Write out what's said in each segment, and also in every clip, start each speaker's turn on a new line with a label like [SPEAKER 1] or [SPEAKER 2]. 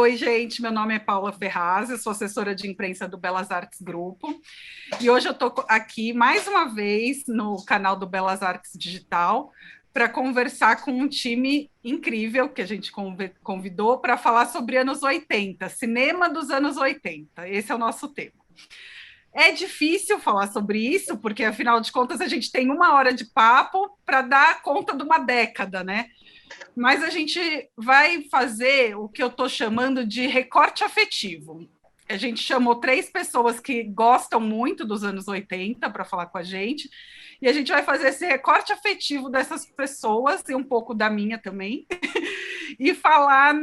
[SPEAKER 1] Oi, gente, meu nome é Paula Ferraz, eu sou assessora de imprensa do Belas Artes Grupo, e hoje eu estou aqui mais uma vez no canal do Belas Artes Digital para conversar com um time incrível que a gente convidou para falar sobre anos 80, cinema dos anos 80, esse é o nosso tema. É difícil falar sobre isso, porque afinal de contas a gente tem 1 hora de papo para dar conta de uma década, né? Mas a gente vai fazer o que eu estou chamando de recorte afetivo. A gente chamou 3 pessoas que gostam muito dos anos 80 para falar com a gente, e a gente vai fazer esse recorte afetivo dessas pessoas, e um pouco da minha também, e falar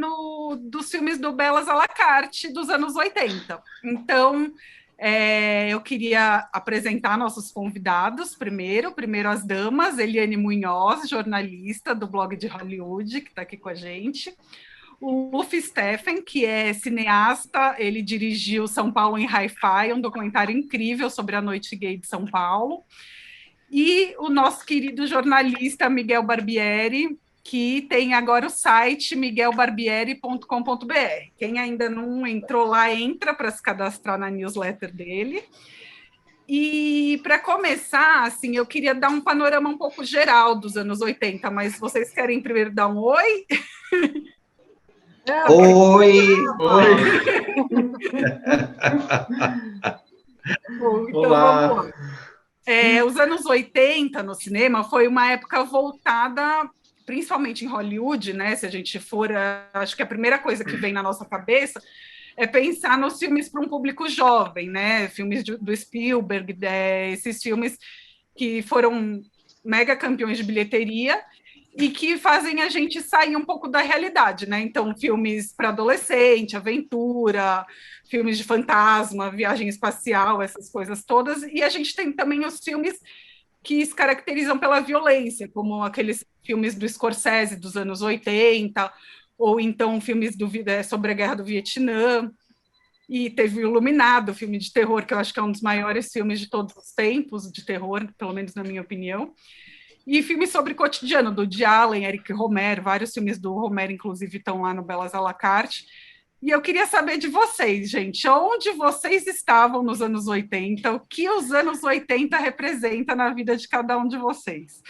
[SPEAKER 1] dos filmes do Belas à la carte dos anos 80. Então, eu queria apresentar nossos convidados primeiro as damas, Eliane Munhoz, jornalista do blog de Hollywood, que está aqui com a gente, o Luffy Steffen, que é cineasta, ele dirigiu São Paulo em Hi-Fi, um documentário incrível sobre a noite gay de São Paulo, e o nosso querido jornalista Miguel Barbieri, que tem agora o site miguelbarbieri.com.br. Quem ainda não entrou lá, entra para se cadastrar na newsletter dele. E, para começar, assim, eu queria dar um panorama um pouco geral dos anos 80, mas vocês querem primeiro dar um oi?
[SPEAKER 2] Oi!
[SPEAKER 1] Oi! Bom, então
[SPEAKER 2] Olá.
[SPEAKER 1] vamos lá. Os anos 80 no cinema foi uma época voltada, principalmente em Hollywood, né? Se a gente for, acho que a primeira coisa que vem na nossa cabeça é pensar nos filmes para um público jovem, né? Filmes do Spielberg, esses filmes que foram mega campeões de bilheteria e que fazem a gente sair um pouco da realidade, né? Então, filmes para adolescente, aventura, filmes de fantasma, viagem espacial, essas coisas todas. E a gente tem também os filmes que se caracterizam pela violência, como aqueles filmes do Scorsese dos anos 80, ou então filmes sobre a Guerra do Vietnã. E teve o Iluminado, filme de terror, que eu acho que é um dos maiores filmes de todos os tempos, de terror, pelo menos na minha opinião. E filmes sobre cotidiano, do Woody Allen, Eric Romer, vários filmes do Romer, inclusive, estão lá no Belas à la carte. E eu queria saber de vocês, gente, onde vocês estavam nos anos 80, o que os anos 80 representa na vida de cada um de vocês.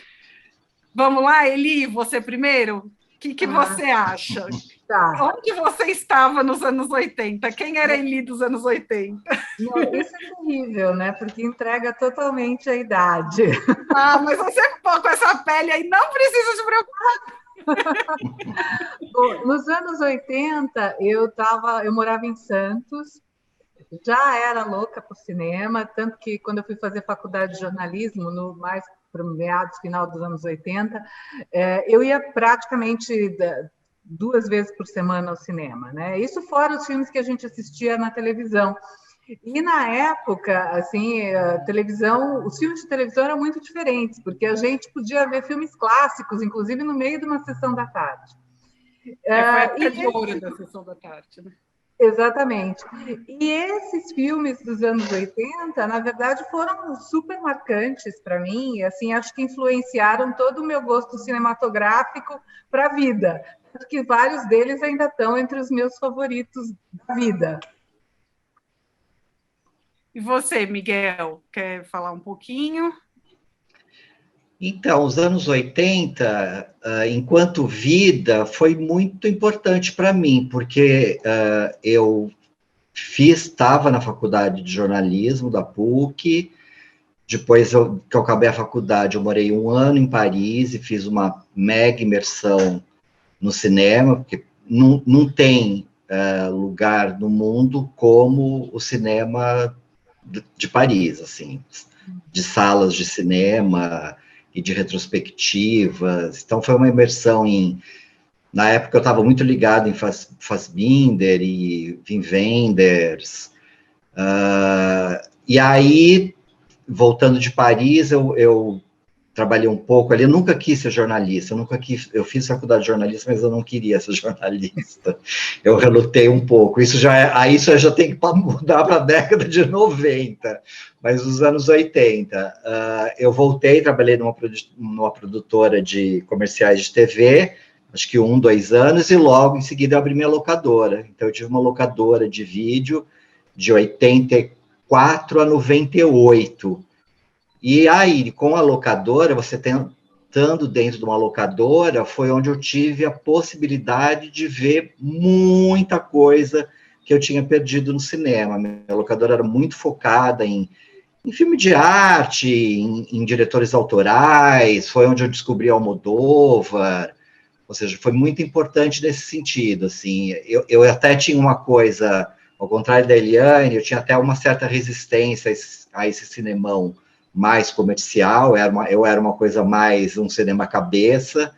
[SPEAKER 1] Vamos lá, Eli, você primeiro? O que você acha?
[SPEAKER 3] Tá.
[SPEAKER 1] Onde você estava nos anos 80? Quem era a Eli dos anos 80?
[SPEAKER 3] Não, isso é terrível, né? Porque entrega totalmente a idade.
[SPEAKER 1] Ah, mas você com essa pele aí não precisa se preocupar.
[SPEAKER 3] Bom, nos anos 80, eu morava em Santos, já era louca por cinema, tanto que quando eu fui fazer faculdade de jornalismo, mais para meados, final dos anos 80, eu ia praticamente 2 vezes por semana ao cinema, né? Isso fora os filmes que a gente assistia na televisão. E na época, assim, a televisão, os filmes de televisão eram muito diferentes, porque a gente podia ver filmes clássicos, inclusive no meio de uma sessão da tarde.
[SPEAKER 1] Foi a época de ouro da sessão da tarde, né?
[SPEAKER 3] Exatamente. E esses filmes dos anos 80, na verdade, foram super marcantes para mim, assim, acho que influenciaram todo o meu gosto cinematográfico para a vida, porque vários deles ainda estão entre os meus favoritos da vida.
[SPEAKER 1] E você, Miguel, quer falar um pouquinho?
[SPEAKER 2] Então, os anos 80, enquanto vida, foi muito importante para mim, porque eu estava na faculdade de jornalismo da PUC, depois que eu acabei a faculdade, eu morei 1 ano em Paris e fiz uma mega imersão no cinema, porque não tem lugar no mundo como o cinema de Paris, assim, de salas de cinema e de retrospectivas. Então, foi uma imersão na época eu estava muito ligado em Fassbinder e Wim Wenders. E aí, voltando de Paris, eu trabalhei um pouco ali, eu nunca quis ser jornalista, eu fiz faculdade de jornalismo, mas eu não queria ser jornalista, eu relutei um pouco, isso já tem que mudar para a década de 90, mas nos anos 80, eu voltei, trabalhei numa produtora de comerciais de TV, acho que 2 anos, e logo em seguida eu abri minha locadora. Então eu tive uma locadora de vídeo de 84 a 98. E aí, com a locadora, você estando dentro de uma locadora, foi onde eu tive a possibilidade de ver muita coisa que eu tinha perdido no cinema. Minha locadora era muito focada em filme de arte, em diretores autorais, foi onde eu descobri Almodóvar, ou seja, foi muito importante nesse sentido, assim, eu até tinha uma coisa, ao contrário da Eliane, eu tinha até uma certa resistência a esse cinemão mais comercial, eu era uma coisa mais um cinema cabeça,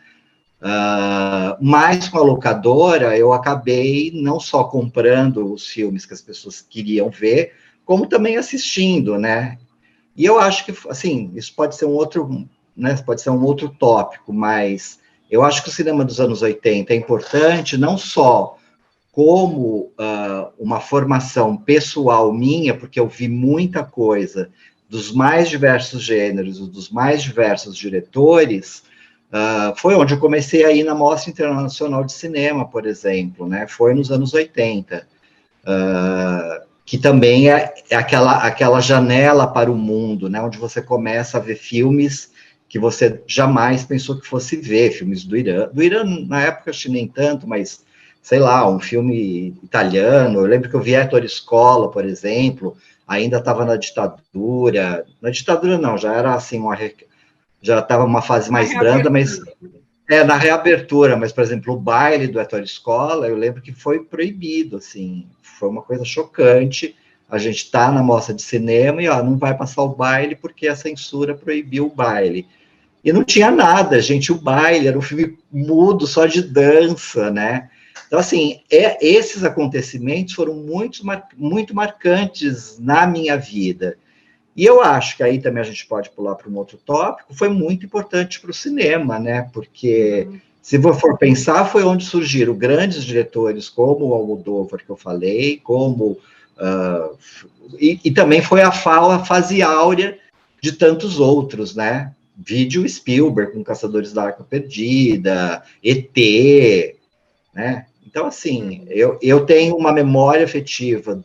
[SPEAKER 2] mas com a locadora eu acabei não só comprando os filmes que as pessoas queriam ver, como também assistindo, né? E eu acho que, assim, isso pode ser um outro, né, pode ser um outro tópico, mas eu acho que o cinema dos anos 80 é importante não só como uma formação pessoal minha, porque eu vi muita coisa dos mais diversos gêneros, dos mais diversos diretores, foi onde eu comecei a ir na Mostra Internacional de Cinema, por exemplo, né? Foi nos anos 80, que também é aquela janela para o mundo, né? Onde você começa a ver filmes que você jamais pensou que fosse ver, filmes do Irã. Do Irã, na época, acho que nem tanto, mas, sei lá, um filme italiano. Eu lembro que eu vi Ettore Scola, por exemplo, ainda estava na ditadura. Na ditadura, não, já era assim, já estava uma fase mais branda, mas na reabertura, mas, por exemplo, o baile do Ettore Scola, eu lembro que foi proibido, assim, foi uma coisa chocante. A gente está na mostra de cinema e, não vai passar o baile porque a censura proibiu o baile. E não tinha nada, gente, o baile era um filme mudo, só de dança, né? Então, assim, esses acontecimentos foram muito marcantes na minha vida. E eu acho que aí também a gente pode pular para um outro tópico, foi muito importante para o cinema, né? Porque, se for pensar, foi onde surgiram grandes diretores como o Almodóvar, que eu falei, como... e também foi a fase áurea de tantos outros, né? Vídeo Spielberg, com Caçadores da Arca Perdida, ET, né? Então, assim, eu tenho uma memória afetiva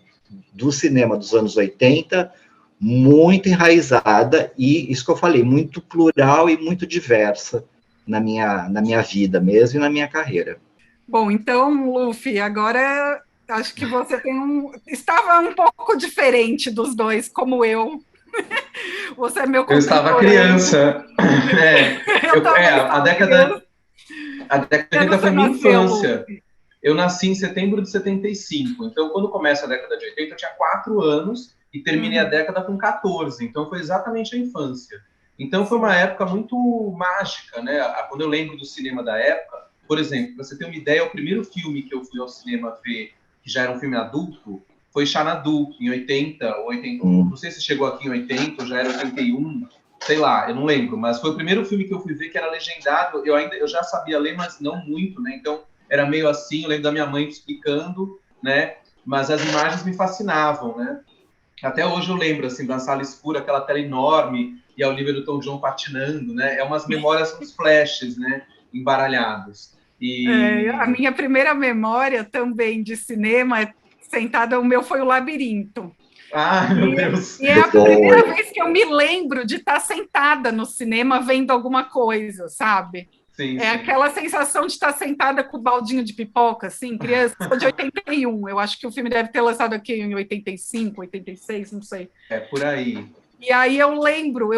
[SPEAKER 2] do cinema dos anos 80 muito enraizada e, isso que eu falei, muito plural e muito diversa na minha vida mesmo e na minha carreira.
[SPEAKER 1] Bom, então, Luffy, agora acho que você estava um pouco diferente dos dois, como eu. Você é meu
[SPEAKER 4] Eu estava criança. A década de 80 foi minha infância. Eu nasci em setembro de 75. Então, quando começa a década de 80, eu tinha 4 anos e terminei a década com 14. Então, foi exatamente a infância. Então, foi uma época muito mágica, né? Quando eu lembro do cinema da época, por exemplo, para você ter uma ideia, o primeiro filme que eu fui ao cinema ver, que já era um filme adulto, foi Xanadu, em 80 ou 81. Não sei se chegou aqui em 80 ou já era 81, sei lá, eu não lembro. Mas foi o primeiro filme que eu fui ver que era legendado. Eu já sabia ler, mas não muito, né? Então, era meio assim, eu lembro da minha mãe explicando, né? Mas as imagens me fascinavam, né? Até hoje eu lembro, assim, da sala escura, aquela tela enorme, e a Olivia Newton-John patinando, né? É umas memórias, uns flashes, né? Embaralhados.
[SPEAKER 1] A minha primeira memória também de cinema, sentada, o meu foi o Labirinto.
[SPEAKER 4] Meu Deus!
[SPEAKER 1] E é a primeira vez que eu me lembro de estar sentada no cinema vendo alguma coisa, sabe?
[SPEAKER 4] Sim,
[SPEAKER 1] aquela sensação de estar sentada com o baldinho de pipoca, assim, criança. Sou de 81, eu acho que o filme deve ter lançado aqui em 85, 86, não sei.
[SPEAKER 4] É por aí.
[SPEAKER 1] E aí eu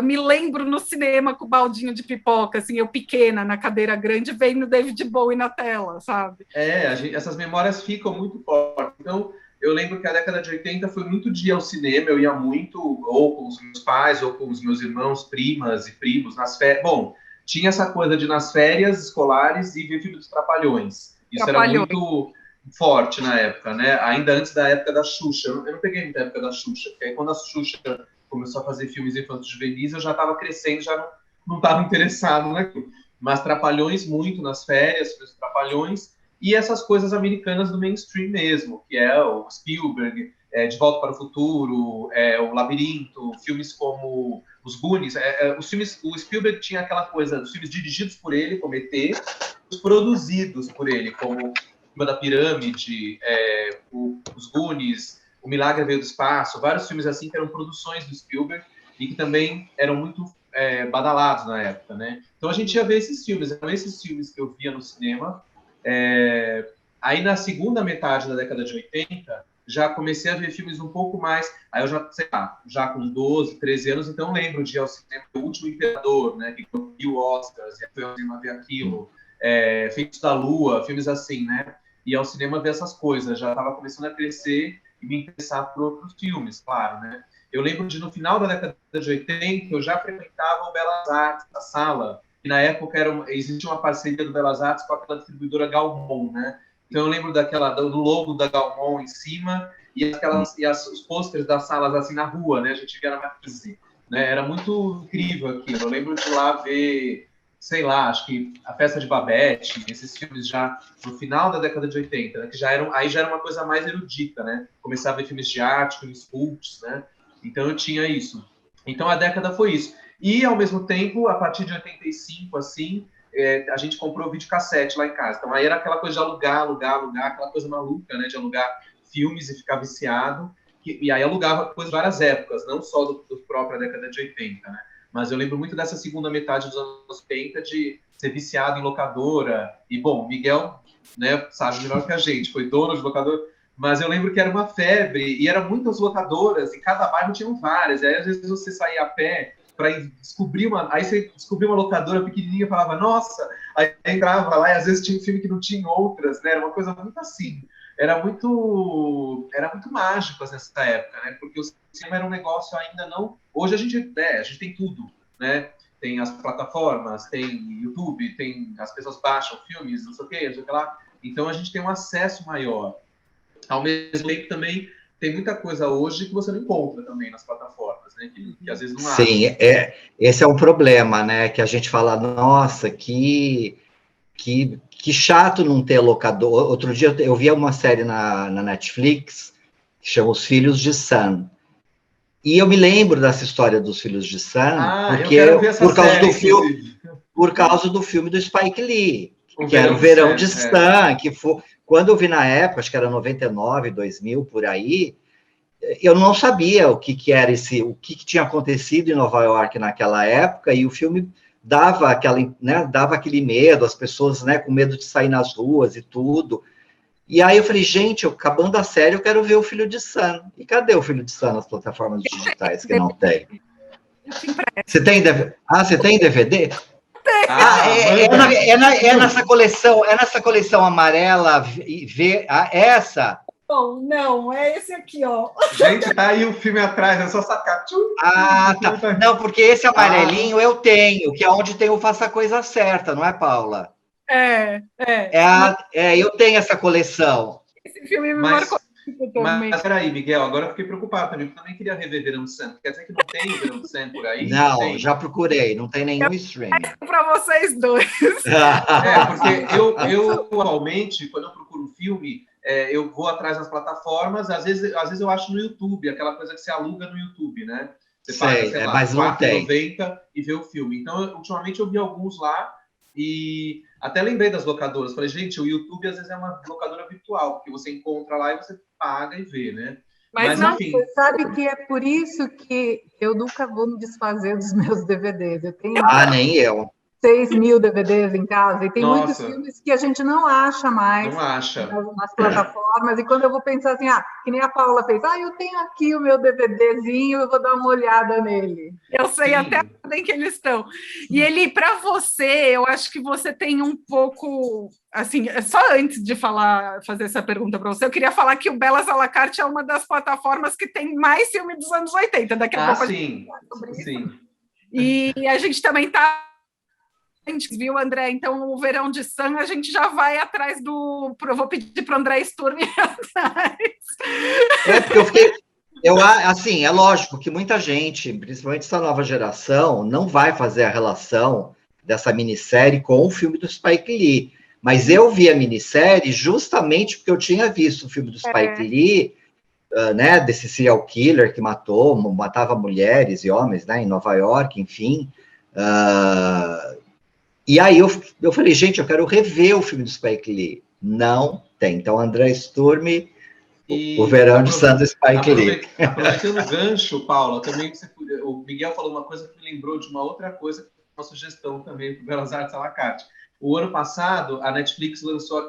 [SPEAKER 1] me lembro no cinema com o baldinho de pipoca, assim, eu pequena, na cadeira grande, vendo David Bowie na tela, sabe?
[SPEAKER 4] Essas memórias ficam muito fortes. Então, eu lembro que a década de 80 foi muito dia ao cinema, eu ia muito, ou com os meus pais, ou com os meus irmãos, primas e primos, nas férias. Bom, tinha essa coisa de nas férias escolares e ver filme dos Trapalhões. Isso era muito forte na época, né? Ainda antes da época da Xuxa. Eu não peguei muita época da Xuxa, porque aí quando a Xuxa começou a fazer filmes infantis juvenis, eu já estava crescendo, já não estava interessado naquilo. Mas Trapalhões muito nas férias, filmes dos Trapalhões, e essas coisas americanas do mainstream mesmo, que é o Spielberg, De Volta para o Futuro, o Labirinto, filmes como os Goonies, os filmes, o Spielberg tinha aquela coisa dos filmes dirigidos por ele, como ET, os produzidos por ele, como Cima da Pirâmide, os Goonies, O Milagre Veio do Espaço, vários filmes assim que eram produções do Spielberg e que também eram muito badalados na época, né? Então a gente ia ver esses filmes, eram esses filmes que eu via no cinema. Aí na segunda metade da década de 80, já comecei a ver filmes um pouco mais, aí eu já, sei lá, já com 12, 13 anos, então lembro de ir ao cinema, O Último Imperador, né, que ganhou Oscars, e foi ao cinema ver aquilo, Feitos da Lua, filmes assim, né, e ao cinema ver essas coisas, já estava começando a crescer e me interessar por outros filmes, claro, né. Eu lembro de, no final da década de 80, eu já frequentava o Belas Artes, a sala, que na época existia uma parceria do Belas Artes com aquela distribuidora Gaumont, né. Então eu lembro do logo da Gaumont em cima e os pôsteres das salas assim na rua, né? A gente via na Marquise, né? Era muito incrível aquilo. Eu lembro de lá ver, sei lá, acho que A Festa de Babette, esses filmes já no final da década de 80, né? Que já era uma coisa mais erudita, né? Começava a ver filmes de arte, filmes cults, né? Então eu tinha isso. Então a década foi isso. E ao mesmo tempo, a partir de 85, assim, a gente comprou videocassete lá em casa. Então aí era aquela coisa de alugar, aquela coisa maluca, né? De alugar filmes e ficar viciado. E aí alugava coisas de várias épocas, não só do própria década de 80, né? Mas eu lembro muito dessa segunda metade dos anos 80 de ser viciado em locadora. E, bom, Miguel, né, sabe melhor que a gente, foi dono de locadora. Mas eu lembro que era uma febre, e eram muitas locadoras, e cada bairro tinha várias. E aí, às vezes, você saía a pé para descobrir aí você descobriu uma locadora pequenininha e falava, nossa, aí entrava lá e às vezes tinha um filme que não tinha outras, né? Era uma coisa muito assim, era muito mágico nessa época, né? Porque o cinema era um negócio ainda não, hoje a gente tem tudo, né? Tem as plataformas, tem YouTube, as pessoas baixam filmes, não sei o que lá, então a gente tem um acesso maior. Ao mesmo tempo também tem muita coisa hoje que você não encontra também nas plataformas, né? Que às vezes não acha.
[SPEAKER 2] Sim, esse é um problema, né? Que a gente fala, nossa, que chato não ter locador. Outro dia eu vi uma série na Netflix que chama Os Filhos de Sam. E eu me lembro dessa história dos Filhos de Sam, porque por causa do filme do Spike Lee, que era o Verão de Sam, que foi, quando eu vi na época, acho que era 99, 2000, por aí, eu não sabia o que era o que tinha acontecido em Nova York naquela época, e o filme dava aquele medo, as pessoas, né, com medo de sair nas ruas e tudo. E aí eu falei, gente, acabando a série, eu quero ver o Filho de Sam. E cadê o Filho de Sam nas plataformas digitais que não tem? Você tem DVD? Você tem DVD? Nessa coleção amarela, essa?
[SPEAKER 1] Não, é esse aqui, ó.
[SPEAKER 4] Gente, tá aí o filme atrás, é só sacar.
[SPEAKER 2] Tá. Não, porque esse amarelinho eu tenho, que é onde tem o Faça a Coisa Certa, não é, Paula? Eu tenho essa coleção.
[SPEAKER 1] Esse filme me marcou.
[SPEAKER 4] Mas peraí, Miguel, agora eu fiquei preocupado também, porque eu também queria rever Verão de Sam. Quer dizer que não tem Verão de Sam por aí?
[SPEAKER 2] Não, já procurei, não tem nenhum streaming.
[SPEAKER 1] Para vocês dois.
[SPEAKER 4] Porque eu atualmente, quando eu procuro um filme, eu vou atrás das plataformas, às vezes eu acho no YouTube, aquela coisa que você aluga no YouTube, né? Você paga, sei lá,
[SPEAKER 2] mas não tem.
[SPEAKER 4] R$4,90 e vê o filme. Então, ultimamente eu vi alguns lá, e até lembrei das locadoras. Falei, gente, o YouTube às vezes é uma locadora virtual, porque você encontra lá e você paga e vê, né?
[SPEAKER 3] Mas não, enfim. Você sabe que é por isso que eu nunca vou me desfazer dos meus DVDs. Eu tenho
[SPEAKER 2] nem eu.
[SPEAKER 3] 6.000 DVDs em casa, e tem muitos filmes que a gente não acha mais nas plataformas, e quando eu vou pensar assim, que nem a Paula fez, eu tenho aqui o meu DVDzinho, eu vou dar uma olhada nele.
[SPEAKER 1] Eu sei até onde que eles estão. E ele, para você, eu acho que você tem um pouco, assim, só antes de fazer essa pergunta para você, eu queria falar que o Belas à la carte é uma das plataformas que tem mais filme dos anos 80, daqui a pouco a gente vai sobre isso. E a gente também a gente viu, André, então o Verão de Sam, a gente já vai atrás eu vou pedir para o André Sturm ir atrás.
[SPEAKER 2] Porque assim, é lógico que muita gente, principalmente essa nova geração, não vai fazer a relação dessa minissérie com o filme do Spike Lee. Mas eu vi a minissérie justamente porque eu tinha visto o filme do Spike Lee né, desse serial killer que matava mulheres e homens, né, em Nova York, enfim. E aí eu falei, gente, eu quero rever o filme do Spike Lee. Não tem. Então, André Sturm, o Verão de Santo Spike Lee.
[SPEAKER 4] Aproveitando o gancho, Paula, também o Miguel falou uma coisa que me lembrou de uma outra coisa, uma sugestão também para o Belas Artes à la carte. O ano passado, a Netflix lançou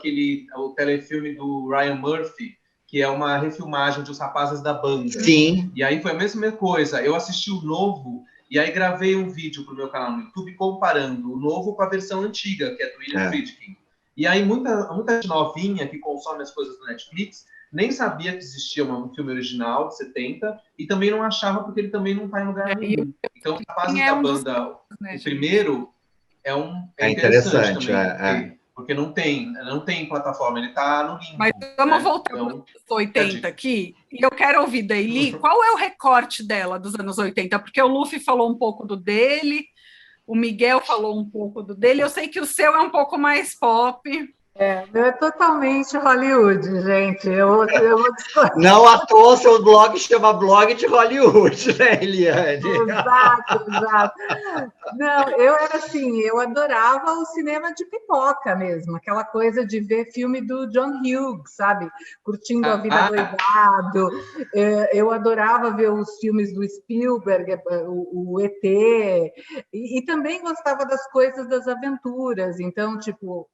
[SPEAKER 4] o telefilme do Ryan Murphy, que é uma refilmagem de Os Rapazes da Banda.
[SPEAKER 2] Sim.
[SPEAKER 4] E aí foi a mesma coisa. Eu assisti o novo, e aí gravei um vídeo para o meu canal no YouTube comparando o novo com a versão antiga, que é do William Friedkin. E aí muita gente novinha que consome as coisas do Netflix nem sabia que existia um filme original de 70 e também não achava porque ele também não está em lugar nenhum. Então, Os Rapazes da Banda, o primeiro, é interessante também, porque não tem plataforma, ele está no limbo.
[SPEAKER 1] Mas vamos voltar para os anos 80 aqui, e eu quero ouvir da Eli, qual é o recorte dela dos anos 80? Porque o Luffy falou um pouco do dele, o Miguel falou um pouco do dele, eu sei que o seu é um pouco mais pop.
[SPEAKER 3] Meu é totalmente Hollywood, gente.
[SPEAKER 2] Não à toa seu blog chama Blog de Hollywood, né, Eliane?
[SPEAKER 3] Exato. Não, eu era assim, eu adorava o cinema de pipoca mesmo, aquela coisa de ver filme do John Hughes, sabe? Curtindo a vida doidado. Eu adorava ver os filmes do Spielberg, o ET, e também gostava das coisas das aventuras. Então, tipo,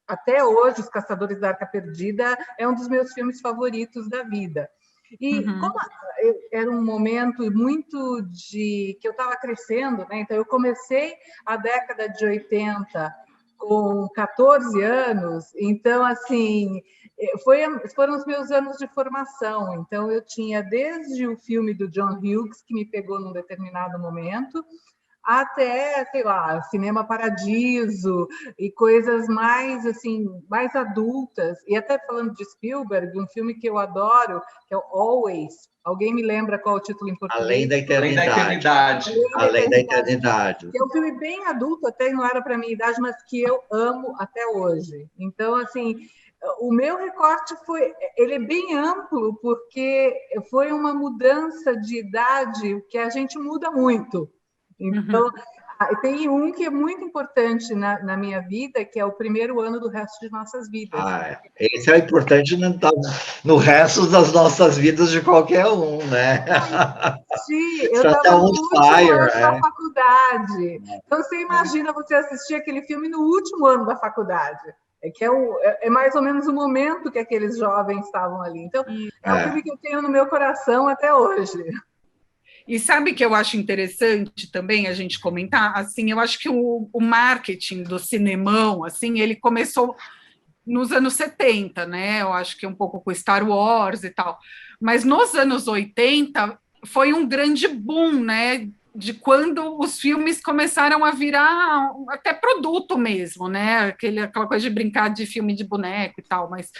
[SPEAKER 3] até hoje, Os Caçadores da Arca Perdida é um dos meus filmes favoritos da vida. E como era um momento muito que eu estava crescendo, né? Então eu comecei a década de 80 com 14 anos, então, assim, foram os meus anos de formação. Então, eu tinha desde o filme do John Hughes, que me pegou num determinado momento, até, sei lá, Cinema Paradiso e coisas mais, assim, mais adultas. E até falando de Spielberg, um filme que eu adoro, que é o Always. Alguém me lembra qual é o título em português?
[SPEAKER 2] Além da Eternidade. Além da Eternidade.
[SPEAKER 3] Que é um filme bem adulto, até não era para a minha idade, mas que eu amo até hoje. Então, assim, o meu recorte ele é bem amplo, porque foi uma mudança de idade que a gente muda muito. Então, tem um que é muito importante na minha vida, que é o primeiro ano do resto de nossas vidas.
[SPEAKER 2] Esse é importante no resto das nossas vidas de qualquer um, né?
[SPEAKER 3] Sim, eu estava no último ano da faculdade. Então, você imagina você assistir aquele filme no último ano da faculdade. É mais ou menos o momento que aqueles jovens estavam ali. Então, é um filme que eu tenho no meu coração até hoje.
[SPEAKER 1] E sabe que eu acho interessante também a gente comentar? Assim, eu acho que o marketing do cinemão, assim, ele começou nos anos 70, né? Eu acho que um pouco com Star Wars e tal. Mas nos anos 80 foi um grande boom, né? De quando os filmes começaram a virar até produto mesmo, né? Aquela coisa de brincar de filme de boneco e tal, mas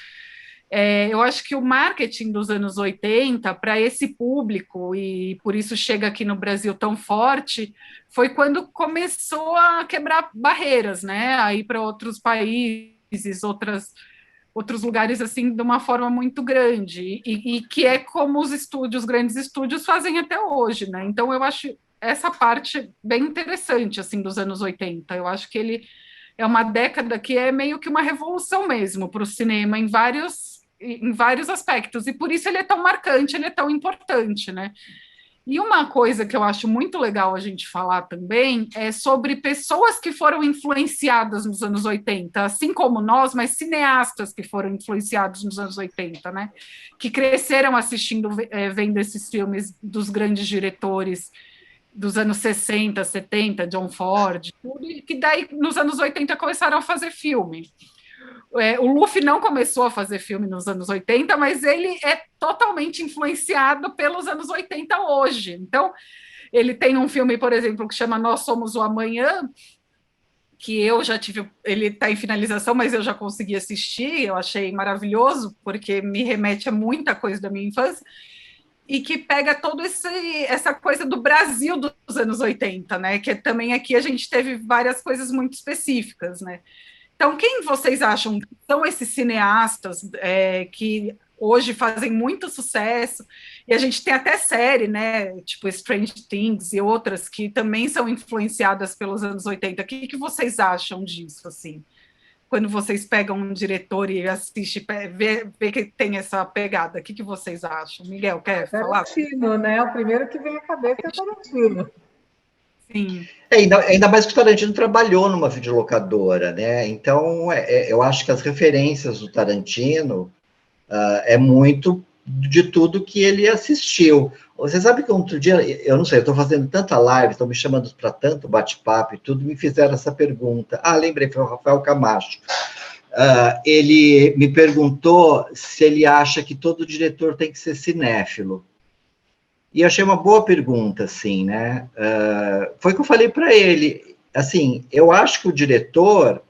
[SPEAKER 1] eu acho que o marketing dos anos 80 para esse público, e por isso chega aqui no Brasil tão forte, foi quando começou a quebrar barreiras, né? A ir para outros países, outros lugares assim de uma forma muito grande, e que é como os grandes estúdios fazem até hoje, né? Então eu acho essa parte bem interessante assim dos anos 80. Eu acho que ele é uma década que é meio que uma revolução mesmo para o cinema em vários aspectos, e por isso ele é tão marcante, ele é tão importante, né? E uma coisa que eu acho muito legal a gente falar também é sobre pessoas que foram influenciadas nos anos 80, assim como nós, mas cineastas que foram influenciados nos anos 80, né? Que cresceram assistindo, vendo esses filmes dos grandes diretores dos anos 60, 70, John Ford, tudo, e que daí nos anos 80 começaram a fazer filme. O Luffy não começou a fazer filme nos anos 80, mas ele é totalmente influenciado pelos anos 80 hoje. Então, ele tem um filme, por exemplo, que chama Nós Somos o Amanhã, que eu já tive, ele está em finalização, mas eu já consegui assistir, eu achei maravilhoso, porque me remete a muita coisa da minha infância, e que pega toda essa coisa do Brasil dos anos 80, né? Que também aqui a gente teve várias coisas muito específicas, né? Então, quem vocês acham que são esses cineastas que hoje fazem muito sucesso, e a gente tem até série, né, tipo Strange Things e outras que também são influenciadas pelos anos 80. O que vocês acham disso, assim? Quando vocês pegam um diretor e assiste, vê que tem essa pegada, o que vocês acham? Miguel, quer falar?
[SPEAKER 3] Tarantino, né? O primeiro que vem à cabeça é o Tarantino.
[SPEAKER 1] Sim.
[SPEAKER 2] Ainda mais que o Tarantino trabalhou numa videolocadora, né? Então, eu acho que as referências do Tarantino é muito de tudo que ele assistiu. Você sabe que outro dia, eu não sei, eu estou fazendo tanta live, estão me chamando para tanto bate-papo e tudo, me fizeram essa pergunta. Lembrei, foi o Rafael Camacho. Ele me perguntou se ele acha que todo diretor tem que ser cinéfilo. E eu achei uma boa pergunta, assim, né? Foi o que eu falei para ele. Assim, eu acho que o diretor,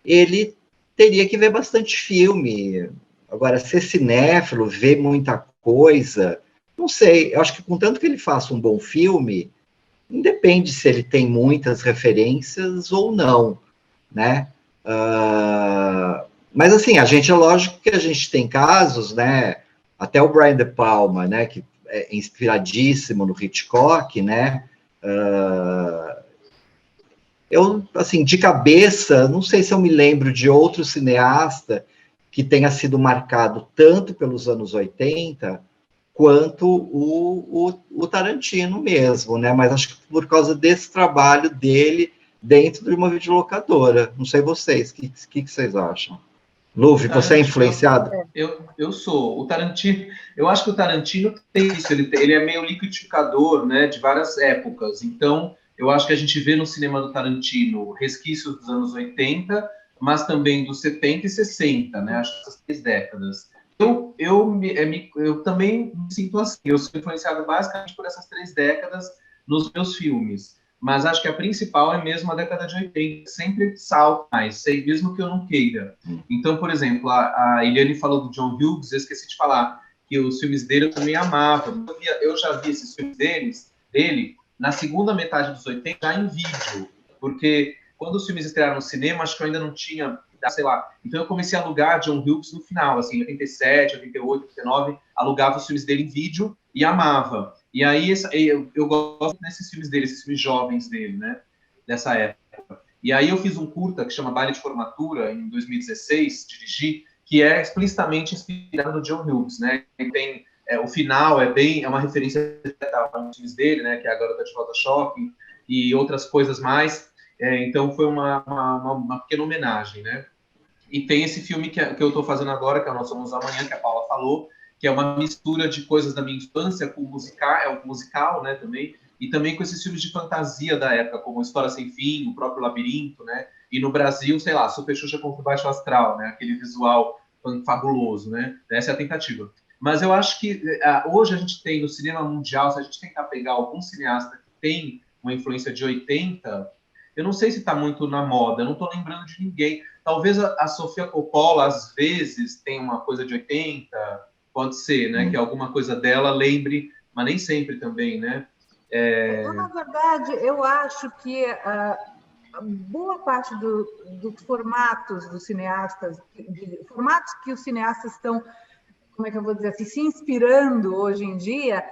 [SPEAKER 2] ele teria que ver bastante filme. Agora, ser cinéfilo, ver muita coisa, não sei. Eu acho que contanto que ele faça um bom filme, independe se ele tem muitas referências ou não, né? Mas, assim, é lógico que a gente tem casos, né? Até o Brian De Palma, né? Que é inspiradíssimo no Hitchcock, né? Eu, assim, de cabeça, não sei se eu me lembro de outro cineasta que tenha sido marcado tanto pelos anos 80 quanto o Tarantino mesmo, né? Mas acho que por causa desse trabalho dele dentro de uma videolocadora. Não sei vocês, o que vocês acham? Luffy, você é influenciado?
[SPEAKER 4] Eu sou. O Tarantino, eu acho que o Tarantino tem isso, ele é meio liquidificador, né, de várias épocas. Então, eu acho que a gente vê no cinema do Tarantino resquícios dos anos 80, mas também dos 70 e 60, né, acho que essas 3 décadas. Eu também me sinto assim, eu sou influenciado basicamente por essas 3 décadas nos meus filmes. Mas acho que a principal é mesmo a década de 80, sempre salta mais, mesmo que eu não queira. Então, por exemplo, a Eliane falou do John Hughes, eu esqueci de falar que os filmes dele eu também amava. Eu já vi esses filmes dele na segunda metade dos 80, já em vídeo, porque quando os filmes estrearam no cinema, acho que eu ainda não tinha, sei lá, então eu comecei a alugar John Hughes no final, assim, em 87, 88, 89, alugava os filmes dele em vídeo e amava. E aí eu gosto desses filmes dele, esses filmes jovens dele, né? Dessa época. E aí eu fiz um curta que chama Baile de Formatura, em 2016, dirigi, que é explicitamente inspirado no John Hughes, né? E tem, o final é uma referência aos filmes dele, né? Que é A Garota de Photoshop e outras coisas mais. Então foi uma pequena homenagem, né? E tem esse filme que eu estou fazendo agora, que é o Nós Somos Amanhã, que a Paula falou, que é uma mistura de coisas da minha infância com musical, é um musical, né, também, e também com esses filmes de fantasia da época, como História Sem Fim, o próprio Labirinto, né, e no Brasil, sei lá, Super Xuxa contra o Baixo Astral, né, aquele visual fabuloso, né, essa é a tentativa. Mas eu acho que hoje a gente tem no cinema mundial, se a gente tentar pegar algum cineasta que tem uma influência de 80, eu não sei se está muito na moda, eu não estou lembrando de ninguém. Talvez a Sofia Coppola, às vezes, tenha uma coisa de 80, pode ser, né? Que alguma coisa dela lembre, mas nem sempre também, né?
[SPEAKER 3] Na verdade, eu acho que boa parte dos formatos dos cineastas, formatos que os cineastas estão, como é que eu vou dizer assim, se inspirando hoje em dia,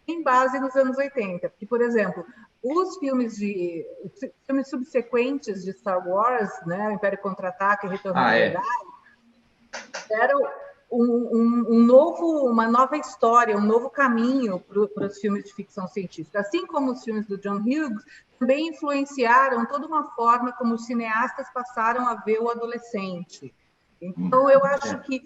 [SPEAKER 3] tem base nos anos 80. Porque, por exemplo, os filmes subsequentes de Star Wars, né, Império Contra-Ataque e Retorno de Jedi, eram uma nova história, um novo caminho para os filmes de ficção científica. Assim como os filmes do John Hughes também influenciaram toda uma forma como os cineastas passaram a ver o adolescente. Então, eu acho que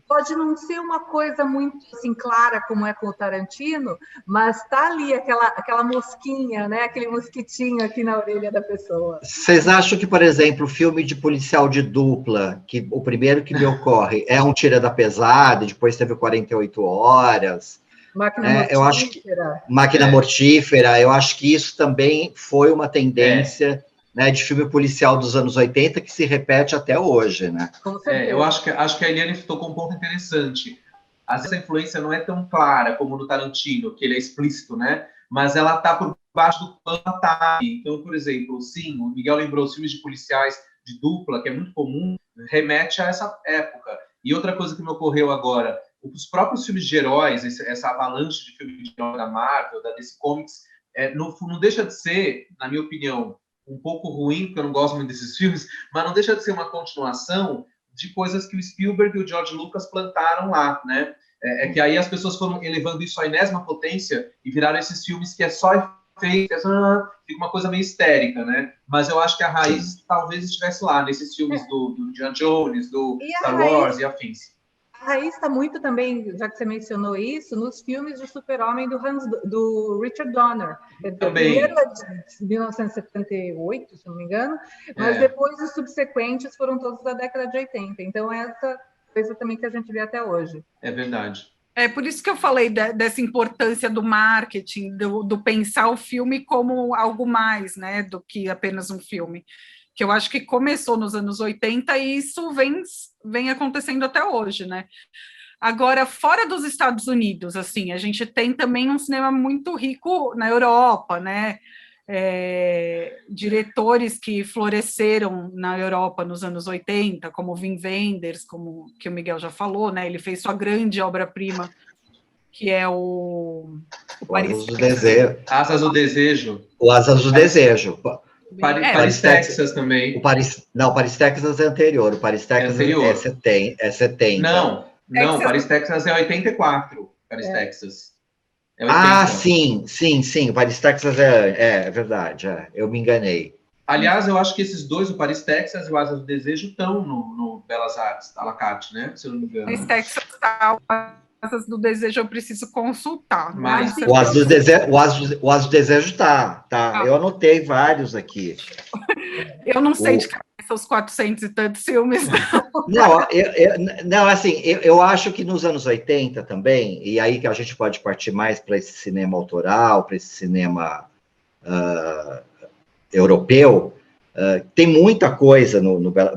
[SPEAKER 3] pode não ser uma coisa muito assim, clara como é com o Tarantino, mas está ali aquela mosquinha, né? Aquele mosquitinho aqui na orelha da pessoa.
[SPEAKER 2] Vocês acham que, por exemplo, o filme de policial de dupla, que o primeiro que me ocorre é um Tira da Pesada, depois teve 48 Horas...
[SPEAKER 3] Máquina Mortífera.
[SPEAKER 2] Eu acho que Máquina Mortífera, eu acho que isso também foi uma tendência... né, de filme policial dos anos 80 que se repete até hoje, né?
[SPEAKER 4] Eu acho que a Eliane tocou um ponto interessante. Às vezes a influência não é tão clara como no Tarantino, que ele é explícito, né? Mas ela está por baixo do pano. Então, por exemplo, sim, o Miguel lembrou os filmes de policiais de dupla, que é muito comum, remete a essa época. E outra coisa que me ocorreu agora, os próprios filmes de heróis, essa avalanche de filmes de heróis da Marvel, da DC Comics, não deixa de ser, na minha opinião, um pouco ruim, porque eu não gosto muito desses filmes, mas não deixa de ser uma continuação de coisas que o Spielberg e o George Lucas plantaram lá, né? Que aí as pessoas foram elevando isso à enésima potência e viraram esses filmes que é só efeito, fica uma coisa meio histérica, né? Mas eu acho que a raiz talvez estivesse lá, nesses filmes do Indiana Jones, do Star Wars e afins.
[SPEAKER 3] A raiz está muito também, já que você mencionou isso, nos filmes do Super-Homem do Richard Donner.
[SPEAKER 4] Também.
[SPEAKER 3] O primeiro é de 1978, se não me engano, mas depois os subsequentes foram todos da década de 80. Então, essa coisa também que a gente vê até hoje.
[SPEAKER 4] É verdade.
[SPEAKER 1] É por isso que eu falei dessa importância do marketing, do pensar o filme como algo mais, né, do que apenas um filme. Que eu acho que começou nos anos 80 e isso vem acontecendo até hoje, né? Agora, fora dos Estados Unidos, assim, a gente tem também um cinema muito rico na Europa, né? Diretores que floresceram na Europa nos anos 80, como Wim Wenders, como que o Miguel já falou, né? Ele fez sua grande obra-prima, que é o
[SPEAKER 2] Asas do Desejo.
[SPEAKER 4] Asas do Desejo.
[SPEAKER 2] O Asas do Desejo.
[SPEAKER 4] Paris, Texas também.
[SPEAKER 2] O Paris Texas é anterior. O Paris Texas é 70.
[SPEAKER 4] Não, Paris Texas é 84. Paris Texas. É
[SPEAKER 2] 80. Sim. O Paris Texas é verdade. Eu me enganei.
[SPEAKER 4] Aliás, eu acho que esses dois, o Paris Texas e o Asas do Desejo, estão no Belas Artes, à la carte, né? Se eu não me engano.
[SPEAKER 1] Paris Texas está. Asas do Desejo eu preciso consultar.
[SPEAKER 4] Mas
[SPEAKER 2] o Asas do Desejo tá. Eu anotei vários aqui.
[SPEAKER 1] Eu não sei de cabeça os 400 e tantos filmes.
[SPEAKER 2] Não, assim, eu acho que nos anos 80 também, e aí que a gente pode partir mais para esse cinema autoral, para esse cinema europeu, tem muita coisa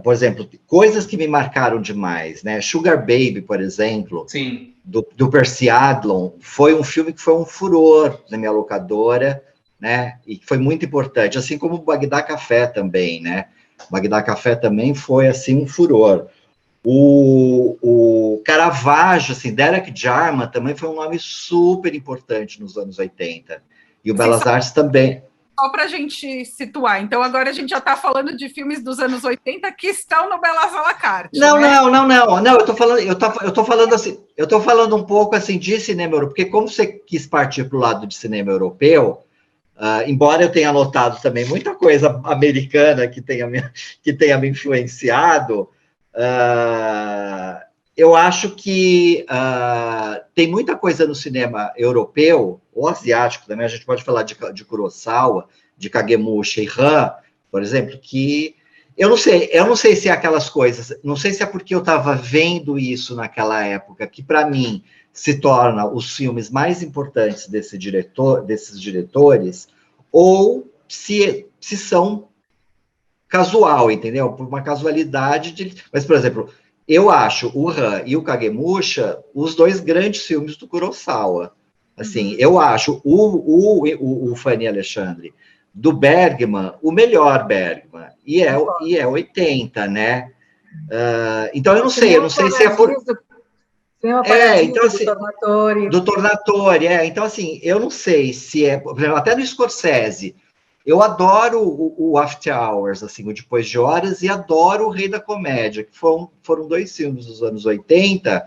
[SPEAKER 2] por exemplo, coisas que me marcaram demais, né? Sugar Baby, por exemplo.
[SPEAKER 4] Sim.
[SPEAKER 2] Do Percy Adlon, foi um filme que foi um furor na minha locadora, né? E foi muito importante, assim como o Bagdá Café também, né? Bagdá Café também foi, assim, um furor. O Caravaggio, assim, Derek Jarman também foi um nome super importante nos anos 80. E o Belas Artes também.
[SPEAKER 1] Só para a gente situar. Então, agora a gente já está falando de filmes dos anos 80 que estão no Belas à la carte.
[SPEAKER 2] Não, eu tô falando um pouco assim de cinema europeu, porque como você quis partir para o lado de cinema europeu, embora eu tenha anotado também muita coisa americana que tenha me influenciado, eu acho que tem muita coisa no cinema europeu, ou asiático também, a gente pode falar de Kurosawa, de Kagemusha e Han, por exemplo, que eu não sei se é aquelas coisas, não sei se é porque eu estava vendo isso naquela época, que para mim se torna os filmes mais importantes desses diretores, ou se são casual, entendeu? Por uma casualidade Mas, por exemplo, eu acho o Han e o Kagemusha os dois grandes filmes do Kurosawa. Assim, eu acho o Fanny Alexandre do Bergman o melhor Bergman. E é 80, né? Então, eu não sei se é por... então, assim, do Tornatore, então, assim, eu não sei se é... Por exemplo, até no Scorsese, eu adoro o After Hours, assim, o Depois de Horas, e adoro o Rei da Comédia, que foram dois filmes dos anos 80,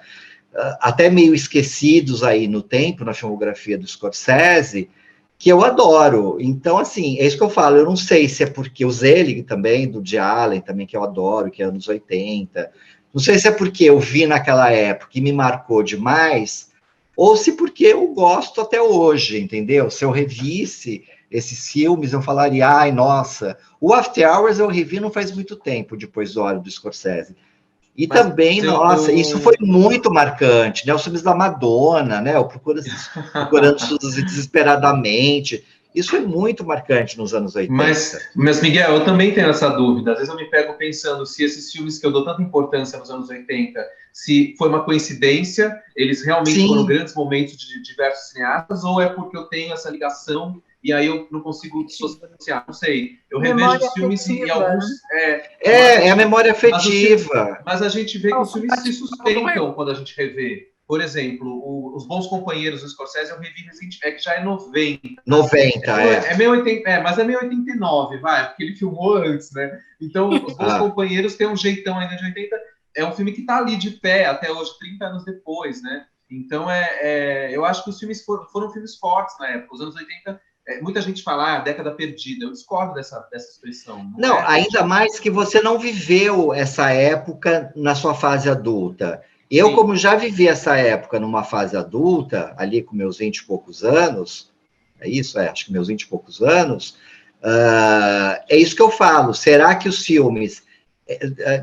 [SPEAKER 2] até meio esquecidos aí no tempo, na filmografia do Scorsese, que eu adoro. Então, assim, é isso que eu falo, eu não sei se é porque o Zelig também, do Woody Allen, também, que eu adoro, que é anos 80, não sei se é porque eu vi naquela época e me marcou demais, ou se porque eu gosto até hoje, entendeu? Se eu revisse esses filmes, eu falaria, ai, nossa, o After Hours eu revi não faz muito tempo, depois do Hora do Scorsese. E mas também, nossa, isso foi muito marcante, né? Os filmes da Madonna, né? O Procurando Suzy Desesperadamente. Isso foi muito marcante nos anos 80.
[SPEAKER 4] Mas, Miguel, eu também tenho essa dúvida. Às vezes eu me pego pensando se esses filmes que eu dou tanta importância nos anos 80, se foi uma coincidência, eles realmente foram grandes momentos de diversos cineastas, ou é porque eu tenho essa ligação e aí eu não consigo dissociar, não sei. Eu revejo
[SPEAKER 3] Memória
[SPEAKER 4] os filmes
[SPEAKER 3] afetiva,
[SPEAKER 4] e alguns...
[SPEAKER 2] É a memória afetiva.
[SPEAKER 4] Mas a gente vê que os filmes se sustentam quando a gente revê. Por exemplo, Os Bons Companheiros do Scorsese eu revi recentemente, que já é 90.
[SPEAKER 2] 90,
[SPEAKER 4] É meio 80, mas é meio 89, vai, porque ele filmou antes, né? Então, Os Bons Companheiros tem um jeitão ainda de 80. É um filme que está ali de pé até hoje, 30 anos depois, né? Então, eu acho que os filmes foram filmes fortes na época. Os anos 80, muita gente fala, década perdida. Eu discordo dessa expressão.
[SPEAKER 2] Não, ainda mais que você não viveu essa época na sua fase adulta. Eu, Sim. Como já vivi essa época numa fase adulta, ali com meus 20 e poucos anos, acho que meus 20 e poucos anos, é isso que eu falo. Será que os filmes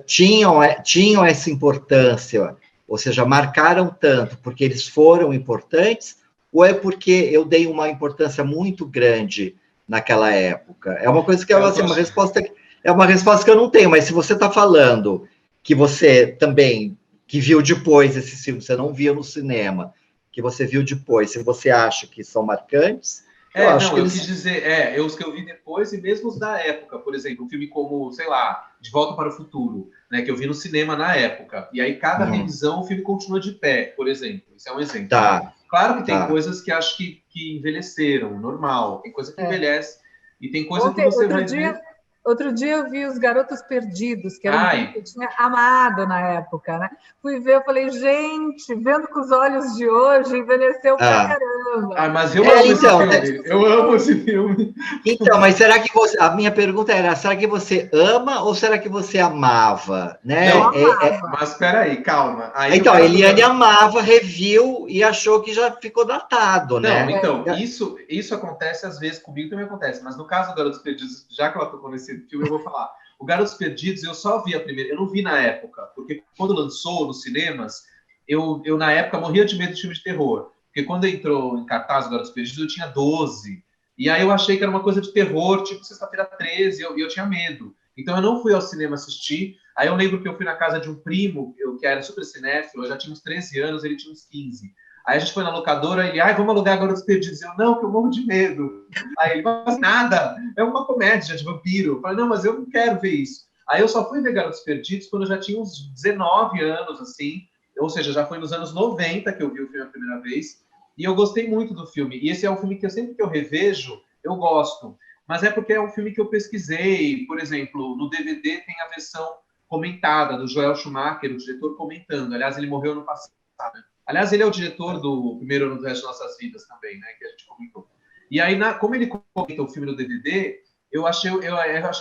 [SPEAKER 2] tinham essa importância, ou seja, marcaram tanto porque eles foram importantes, ou é porque eu dei uma importância muito grande naquela época? É uma coisa que assim, é uma resposta que eu não tenho, mas se você está falando que você também, que viu depois esses filmes, você não via no cinema, que você viu depois, se você acha que são marcantes...
[SPEAKER 4] quis dizer, os que eu vi depois e mesmo os da época, por exemplo, um filme como, sei lá, De Volta para o Futuro, né, que eu vi no cinema na época, e aí cada revisão o filme continua de pé, por exemplo, isso é um exemplo.
[SPEAKER 2] Tá.
[SPEAKER 4] Claro que tem coisas que acho que envelheceram, normal, tem coisa que envelhece, e tem coisa que você vai ver...
[SPEAKER 3] Outro dia eu vi Os Garotos Perdidos, que era um filme que eu tinha amado na época, né? Fui ver, eu falei, gente, vendo com os olhos de hoje, envelheceu pra caramba.
[SPEAKER 4] Mas eu amo esse filme. Eu amo esse filme.
[SPEAKER 2] Então, mas será que você... A minha pergunta era, será que você ama ou será que você amava? Né?
[SPEAKER 3] Eu amava.
[SPEAKER 4] Mas espera aí, calma.
[SPEAKER 2] Então, a Eliane amava, reviu e achou que já ficou datado, né?
[SPEAKER 4] Não, então, isso acontece às vezes, comigo também acontece, mas no caso do Garotos Perdidos, já que ela tocou nesse filme, eu vou falar. O Garotos Perdidos, eu só vi a primeira, eu não vi na época, porque quando lançou nos cinemas, eu na época morria de medo de filme de terror, porque quando entrou em cartaz o Garotos Perdidos, eu tinha 12, e aí eu achei que era uma coisa de terror, tipo Sexta-feira 13, e eu tinha medo. Então eu não fui ao cinema assistir, aí eu lembro que eu fui na casa de um primo, que era super cinéfilo, eu já tinha uns 13 anos, ele tinha uns 15. Aí a gente foi na locadora, ele, vamos alugar Garotos Perdidos. Eu, não, que eu morro de medo. Aí ele falou, nada, é uma comédia de vampiro. Eu falei, não, mas eu não quero ver isso. Aí eu só fui ver Garotos Perdidos quando eu já tinha uns 19 anos, assim, ou seja, já foi nos anos 90 que eu vi o filme a primeira vez, e eu gostei muito do filme. E esse é um filme que sempre que eu revejo, eu gosto. Mas é porque é um filme que eu pesquisei, por exemplo, no DVD tem a versão comentada do Joel Schumacher, o diretor, comentando. Aliás, ele morreu no passado, né? Aliás, ele é o diretor do Primeiro Ano do Resto de Nossas Vidas também, né? Que a gente comentou. E aí, como ele comenta o filme no DVD, eu achei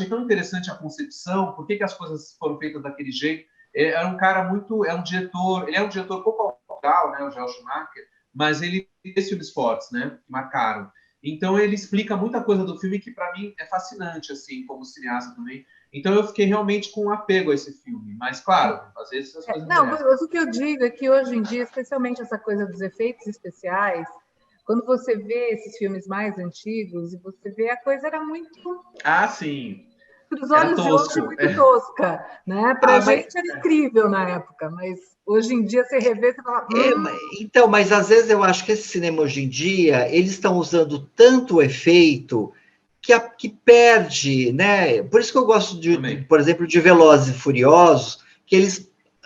[SPEAKER 4] tão interessante a concepção, por que as coisas foram feitas daquele jeito. É um cara muito... ele é um diretor pouco autoral, né? O Joel Schumacher, mas ele fez filmes fortes, né? Que marcaram. Então, ele explica muita coisa do filme que, para mim, é fascinante, assim, como cineasta também. Então, eu fiquei realmente com um apego a esse filme. Mas, claro, às vezes as coisas...
[SPEAKER 3] mas o que eu digo é que, hoje em dia, especialmente essa coisa dos efeitos especiais, quando você vê esses filmes mais antigos, e você vê a coisa era muito...
[SPEAKER 4] sim.
[SPEAKER 3] Para os olhos de hoje, muito tosca, né? Para a gente era incrível na época, mas hoje em dia você revê e fala...
[SPEAKER 2] Então, mas às vezes eu acho que esse cinema hoje em dia, eles estão usando tanto efeito que perde, né? Por isso que eu gosto, por exemplo, de Velozes e Furiosos, que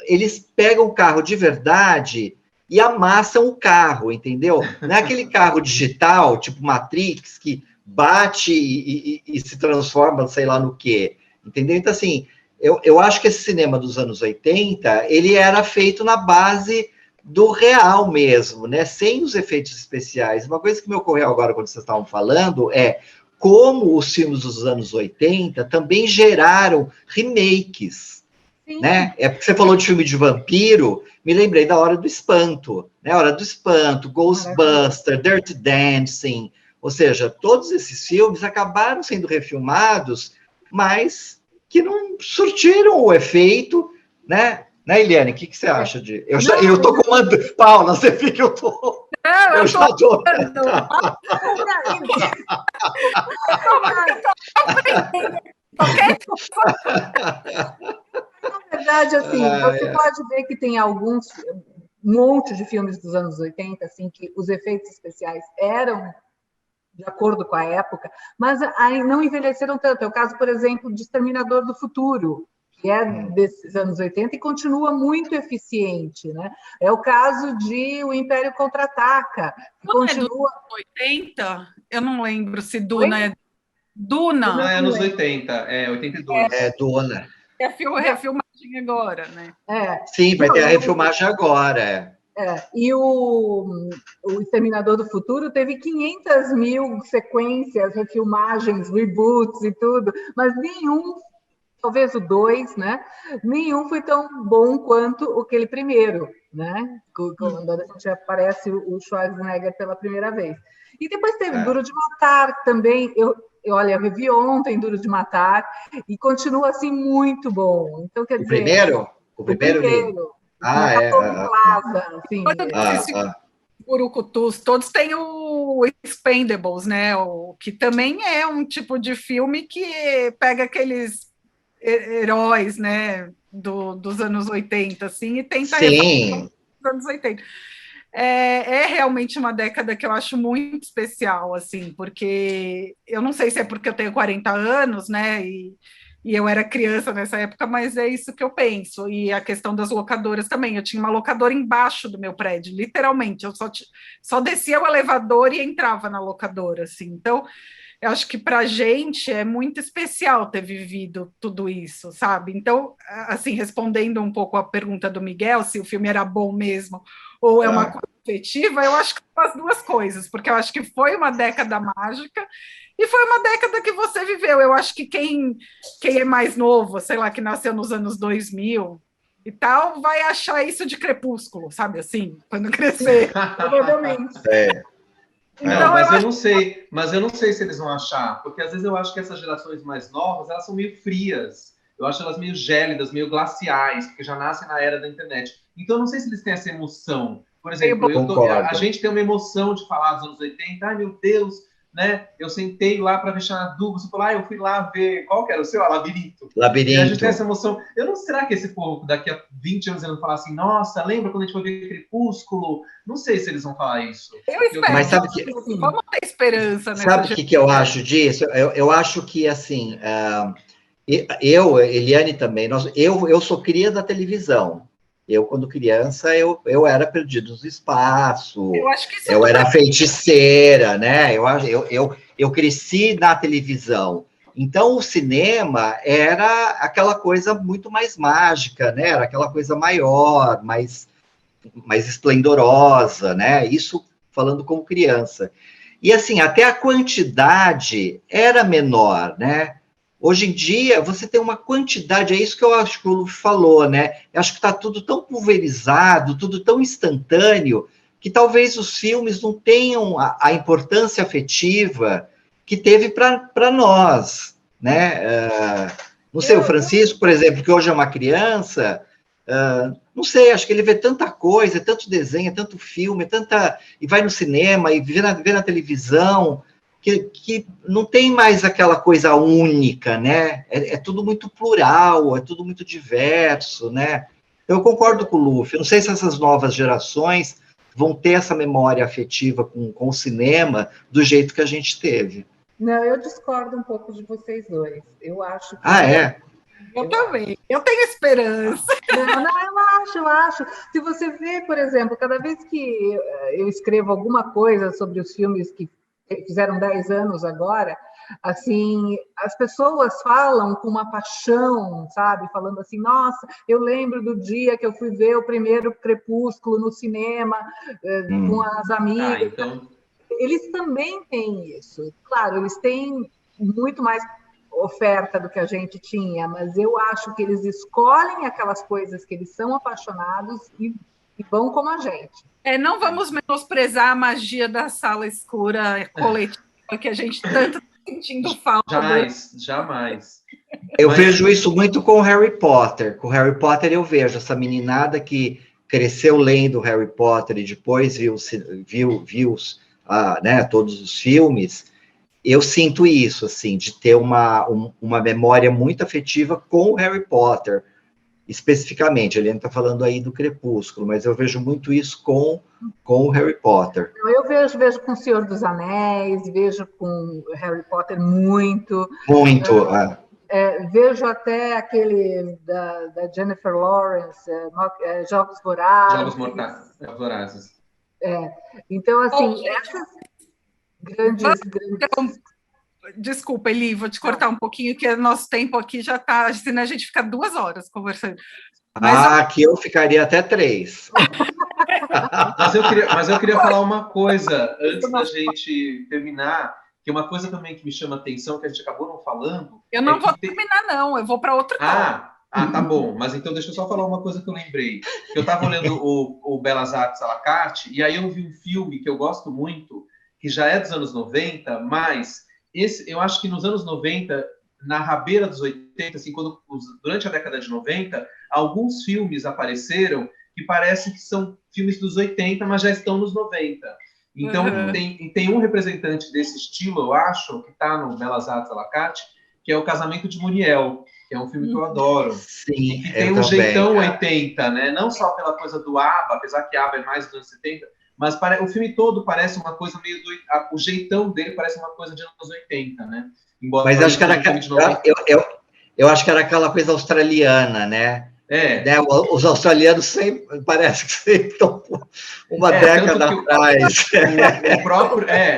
[SPEAKER 2] eles pegam o carro de verdade e amassam o carro, entendeu? Não é aquele carro digital, tipo Matrix, que bate e se transforma, sei lá no quê, entendeu? Então, assim, eu acho que esse cinema dos anos 80, ele era feito na base do real mesmo, né? Sem os efeitos especiais. Uma coisa que me ocorreu agora, quando vocês estavam falando, é como os filmes dos anos 80 também geraram remakes, né? É porque você falou de filme de vampiro, me lembrei da Hora do Espanto, né? Hora do Espanto, Ghostbusters, Dirty Dancing, ou seja, todos esses filmes acabaram sendo refilmados, mas que não surtiram o efeito, né? Né, Eliane? O que você acha de... Eu tô comandando... Paula, você fica que eu tô... Eu já tô...
[SPEAKER 3] Na verdade, assim, você pode ver que tem um monte de filmes dos anos 80, assim, que os efeitos especiais eram de acordo com a época, mas aí não envelheceram tanto. É o caso, por exemplo, de Exterminador do Futuro, que é desses anos 80 e continua muito eficiente, né? É o caso de O Império Contra-Ataca, que
[SPEAKER 1] Não continua... é dos 80? Eu não lembro se Duna é... Duna?
[SPEAKER 4] Duna é anos 80, 82.
[SPEAKER 2] É, Duna.
[SPEAKER 1] É refilmagem agora, né?
[SPEAKER 2] Sim, vai ter a refilmagem agora,
[SPEAKER 3] E o Exterminador do Futuro teve 500 mil sequências, refilmagens, reboots e tudo, mas nenhum, talvez o 2, né? Nenhum foi tão bom quanto aquele primeiro, né? Quando a gente aparece o Schwarzenegger pela primeira vez. E depois teve Duro de Matar também. Olha, eu revi ontem Duro de Matar e continua assim muito bom. Então, quer dizer...
[SPEAKER 2] O primeiro.
[SPEAKER 3] Plaza, assim.
[SPEAKER 1] Burucutus, todos têm o Expendables, né? Que também é um tipo de filme que pega aqueles heróis, né? Dos anos 80, assim, e tenta
[SPEAKER 2] refazer
[SPEAKER 1] dos anos 80. É realmente uma década que eu acho muito especial, assim, porque eu não sei se é porque eu tenho 40 anos, né? E eu era criança nessa época, mas é isso que eu penso. E a questão das locadoras também. Eu tinha uma locadora embaixo do meu prédio, literalmente. Eu só descia o elevador e entrava na locadora, assim. Então, eu acho que para a gente é muito especial ter vivido tudo isso, sabe? Então, assim, respondendo um pouco a pergunta do Miguel, se o filme era bom mesmo ou é uma coisa afetiva, eu acho que são as duas coisas, porque eu acho que foi uma década mágica e foi uma década que você viveu. Eu acho que quem é mais novo, sei lá, que nasceu nos anos 2000 e tal, vai achar isso de Crepúsculo, sabe assim? Quando crescer, provavelmente.
[SPEAKER 4] Não, mas eu não sei se eles vão achar, porque às vezes eu acho que essas gerações mais novas, elas são meio frias. Eu acho elas meio gélidas, meio glaciais, porque já nascem na era da internet. Então, eu não sei se eles têm essa emoção. Por exemplo, a gente tem uma emoção de falar dos anos 80. Ai, meu Deus, né? Eu sentei lá para ver Xanadu. Você falou, eu fui lá ver... Qual que era o seu? Labirinto. E a gente tem essa emoção. Será que esse povo, daqui a 20 anos, eles vão falar assim, nossa, lembra quando a gente foi ver Crepúsculo? Não sei se eles vão falar isso.
[SPEAKER 1] Eu espero.
[SPEAKER 2] Mas sabe que...
[SPEAKER 1] Vamos ter esperança.
[SPEAKER 2] Sabe o que eu acho disso? Eu acho que, assim... Eliane também, eu sou cria da televisão. Eu, quando criança, eu era Perdidos no Espaço, eu era feiticeira, né? Eu cresci na televisão. Então, o cinema era aquela coisa muito mais mágica, né? Era aquela coisa maior, mais esplendorosa, né? Isso falando como criança. E, assim, até a quantidade era menor, né? Hoje em dia, você tem uma quantidade, é isso que eu acho que o Lu falou, né? Eu acho que está tudo tão pulverizado, tudo tão instantâneo, que talvez os filmes não tenham a importância afetiva que teve para nós, né? Não sei, o Francisco, por exemplo, que hoje é uma criança, não sei, acho que ele vê tanta coisa, tanto desenho, tanto filme, e vai no cinema, e vê na televisão... Que não tem mais aquela coisa única, né? É tudo muito plural, é tudo muito diverso, né? Eu concordo com o Luffy. Não sei se essas novas gerações vão ter essa memória afetiva com o cinema do jeito que a gente teve.
[SPEAKER 3] Não, eu discordo um pouco de vocês dois. Eu acho que...
[SPEAKER 1] Eu também. Eu tenho esperança.
[SPEAKER 3] Eu acho. Se você vê, por exemplo, cada vez que eu escrevo alguma coisa sobre os filmes que fizeram 10 anos agora, assim, as pessoas falam com uma paixão, sabe? Falando assim, nossa, eu lembro do dia que eu fui ver o primeiro Crepúsculo no cinema, com as amigas.
[SPEAKER 4] Então...
[SPEAKER 3] Eles também têm isso. Claro, eles têm muito mais oferta do que a gente tinha, mas eu acho que eles escolhem aquelas coisas que eles são apaixonados e vão como a gente.
[SPEAKER 1] Não vamos menosprezar a magia da sala escura coletiva que a gente tanto está sentindo falta.
[SPEAKER 4] Jamais.
[SPEAKER 2] Eu vejo isso muito com o Harry Potter. Com o Harry Potter eu vejo essa meninada que cresceu lendo Harry Potter e depois viu né, todos os filmes. Eu sinto isso, assim, de ter uma memória muito afetiva com o Harry Potter. especificamente, ele está falando aí do Crepúsculo, mas eu vejo muito isso com o Harry Potter.
[SPEAKER 3] Eu vejo com o Senhor dos Anéis, vejo com Harry Potter muito.
[SPEAKER 2] Muito.
[SPEAKER 3] Vejo até aquele da Jennifer Lawrence, Jogos Vorazes.
[SPEAKER 4] Jogos Vorazes.
[SPEAKER 3] Então, assim, essas grandes...
[SPEAKER 1] Desculpa, Eli, vou te cortar um pouquinho, que nosso tempo aqui já está, senão a gente fica 2 horas conversando.
[SPEAKER 2] Aqui eu ficaria até 3.
[SPEAKER 4] Mas eu queria falar uma coisa, antes da gente terminar, que é uma coisa também que me chama a atenção, que a gente acabou não falando.
[SPEAKER 1] Eu não vou terminar, não, eu vou para outro tópico.
[SPEAKER 4] Tá bom, mas então deixa eu só falar uma coisa que eu lembrei. Eu estava olhando o Belas Artes à la carte, e aí eu vi um filme que eu gosto muito, que já é dos anos 90, mas eu acho que nos anos 90, na rabeira dos 80, assim, durante a década de 90, alguns filmes apareceram que parecem que são filmes dos 80, mas já estão nos 90. Então, tem um representante desse estilo, eu acho, que está no Belas Artes à la carte, que é o Casamento de Muriel, que é um filme que eu adoro.
[SPEAKER 2] Sim,
[SPEAKER 4] que tem um jeitão 80, né? Não só pela coisa do ABBA, apesar que ABBA é mais dos anos 70, mas o filme todo parece uma coisa meio o jeitão dele parece uma coisa de anos 80, né?
[SPEAKER 2] Embora mas acho que eu acho que era aquela coisa australiana, né? Né? Os australianos sempre parece que sempre estão uma década atrás.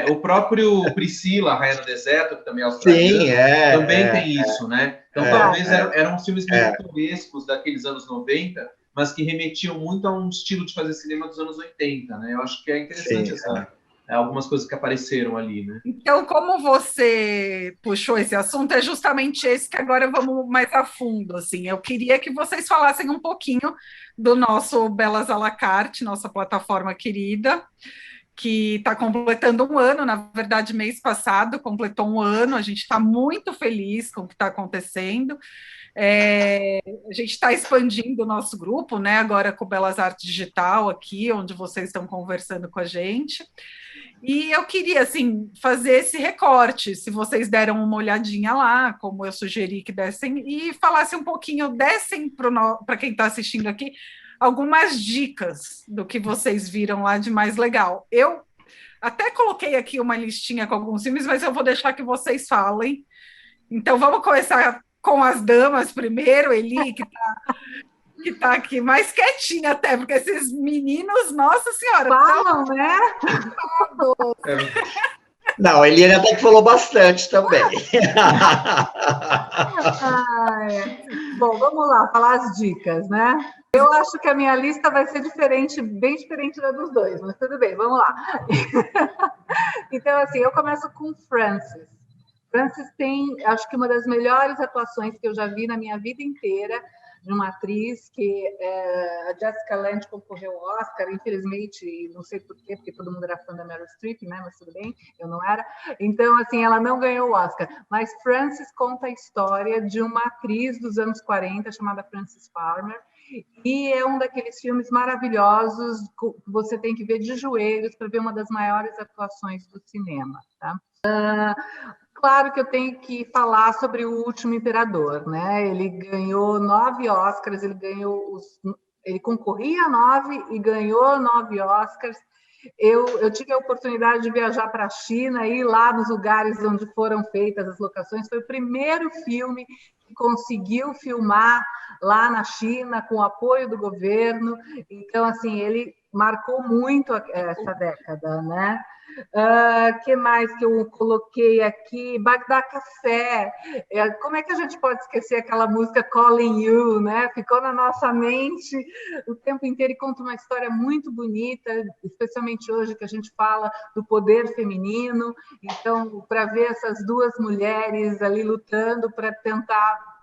[SPEAKER 4] O próprio Priscila, a Rainha do Deserto, que também é australiano, também tem isso, né? Então talvez eram filmes meio pitorescos daqueles anos 90, mas que remetiam muito a um estilo de fazer cinema dos anos 80, né? Eu acho que é interessante algumas coisas que apareceram ali, né?
[SPEAKER 1] Então, como você puxou esse assunto, é justamente esse que agora vamos mais a fundo, assim. Eu queria que vocês falassem um pouquinho do nosso Belas à la carte, nossa plataforma querida, que está completando 1 ano, na verdade, mês passado completou 1 ano, a gente está muito feliz com o que está acontecendo. A gente está expandindo o nosso grupo, né? Agora com o Belas Artes Digital aqui, onde vocês estão conversando com a gente. E eu queria, assim, fazer esse recorte, se vocês deram uma olhadinha lá, como eu sugeri que dessem, e falassem um pouquinho, dessem para quem está assistindo aqui, algumas dicas do que vocês viram lá de mais legal. Eu até coloquei aqui uma listinha com alguns filmes, mas eu vou deixar que vocês falem. Então, vamos começar com as damas primeiro, Eli, que tá aqui mais quietinha até, porque esses meninos, nossa senhora...
[SPEAKER 3] Falam, né?
[SPEAKER 2] Não, ele até que falou bastante também.
[SPEAKER 3] Bom, vamos lá, falar as dicas, né? Eu acho que a minha lista vai ser diferente, bem diferente da dos dois, mas tudo bem, vamos lá. Então, assim, eu começo com Frances. Frances tem, acho que uma das melhores atuações que eu já vi na minha vida inteira, de uma atriz que a Jessica Lange concorreu ao Oscar, infelizmente, não sei porquê, porque todo mundo era fã da Meryl Streep, né? Mas tudo bem, eu não era. Então, assim, ela não ganhou o Oscar. Mas Frances conta a história de uma atriz dos anos 40, chamada Frances Farmer, e é um daqueles filmes maravilhosos que você tem que ver de joelhos para ver uma das maiores atuações do cinema, tá? Claro que eu tenho que falar sobre O Último Imperador, né? Ele ganhou 9 Oscars, ele concorria a 9 e ganhou 9 Oscars. Eu tive a oportunidade de viajar para a China e ir lá nos lugares onde foram feitas as locações. Foi o primeiro filme que conseguiu filmar lá na China com o apoio do governo. Então, assim, ele marcou muito essa década, né? Que mais que eu coloquei aqui? Bagdá Café. Como é que a gente pode esquecer aquela música Calling You, né? Ficou na nossa mente o tempo inteiro e conta uma história muito bonita, especialmente hoje que a gente fala do poder feminino. Então, para ver essas duas mulheres ali lutando para tentar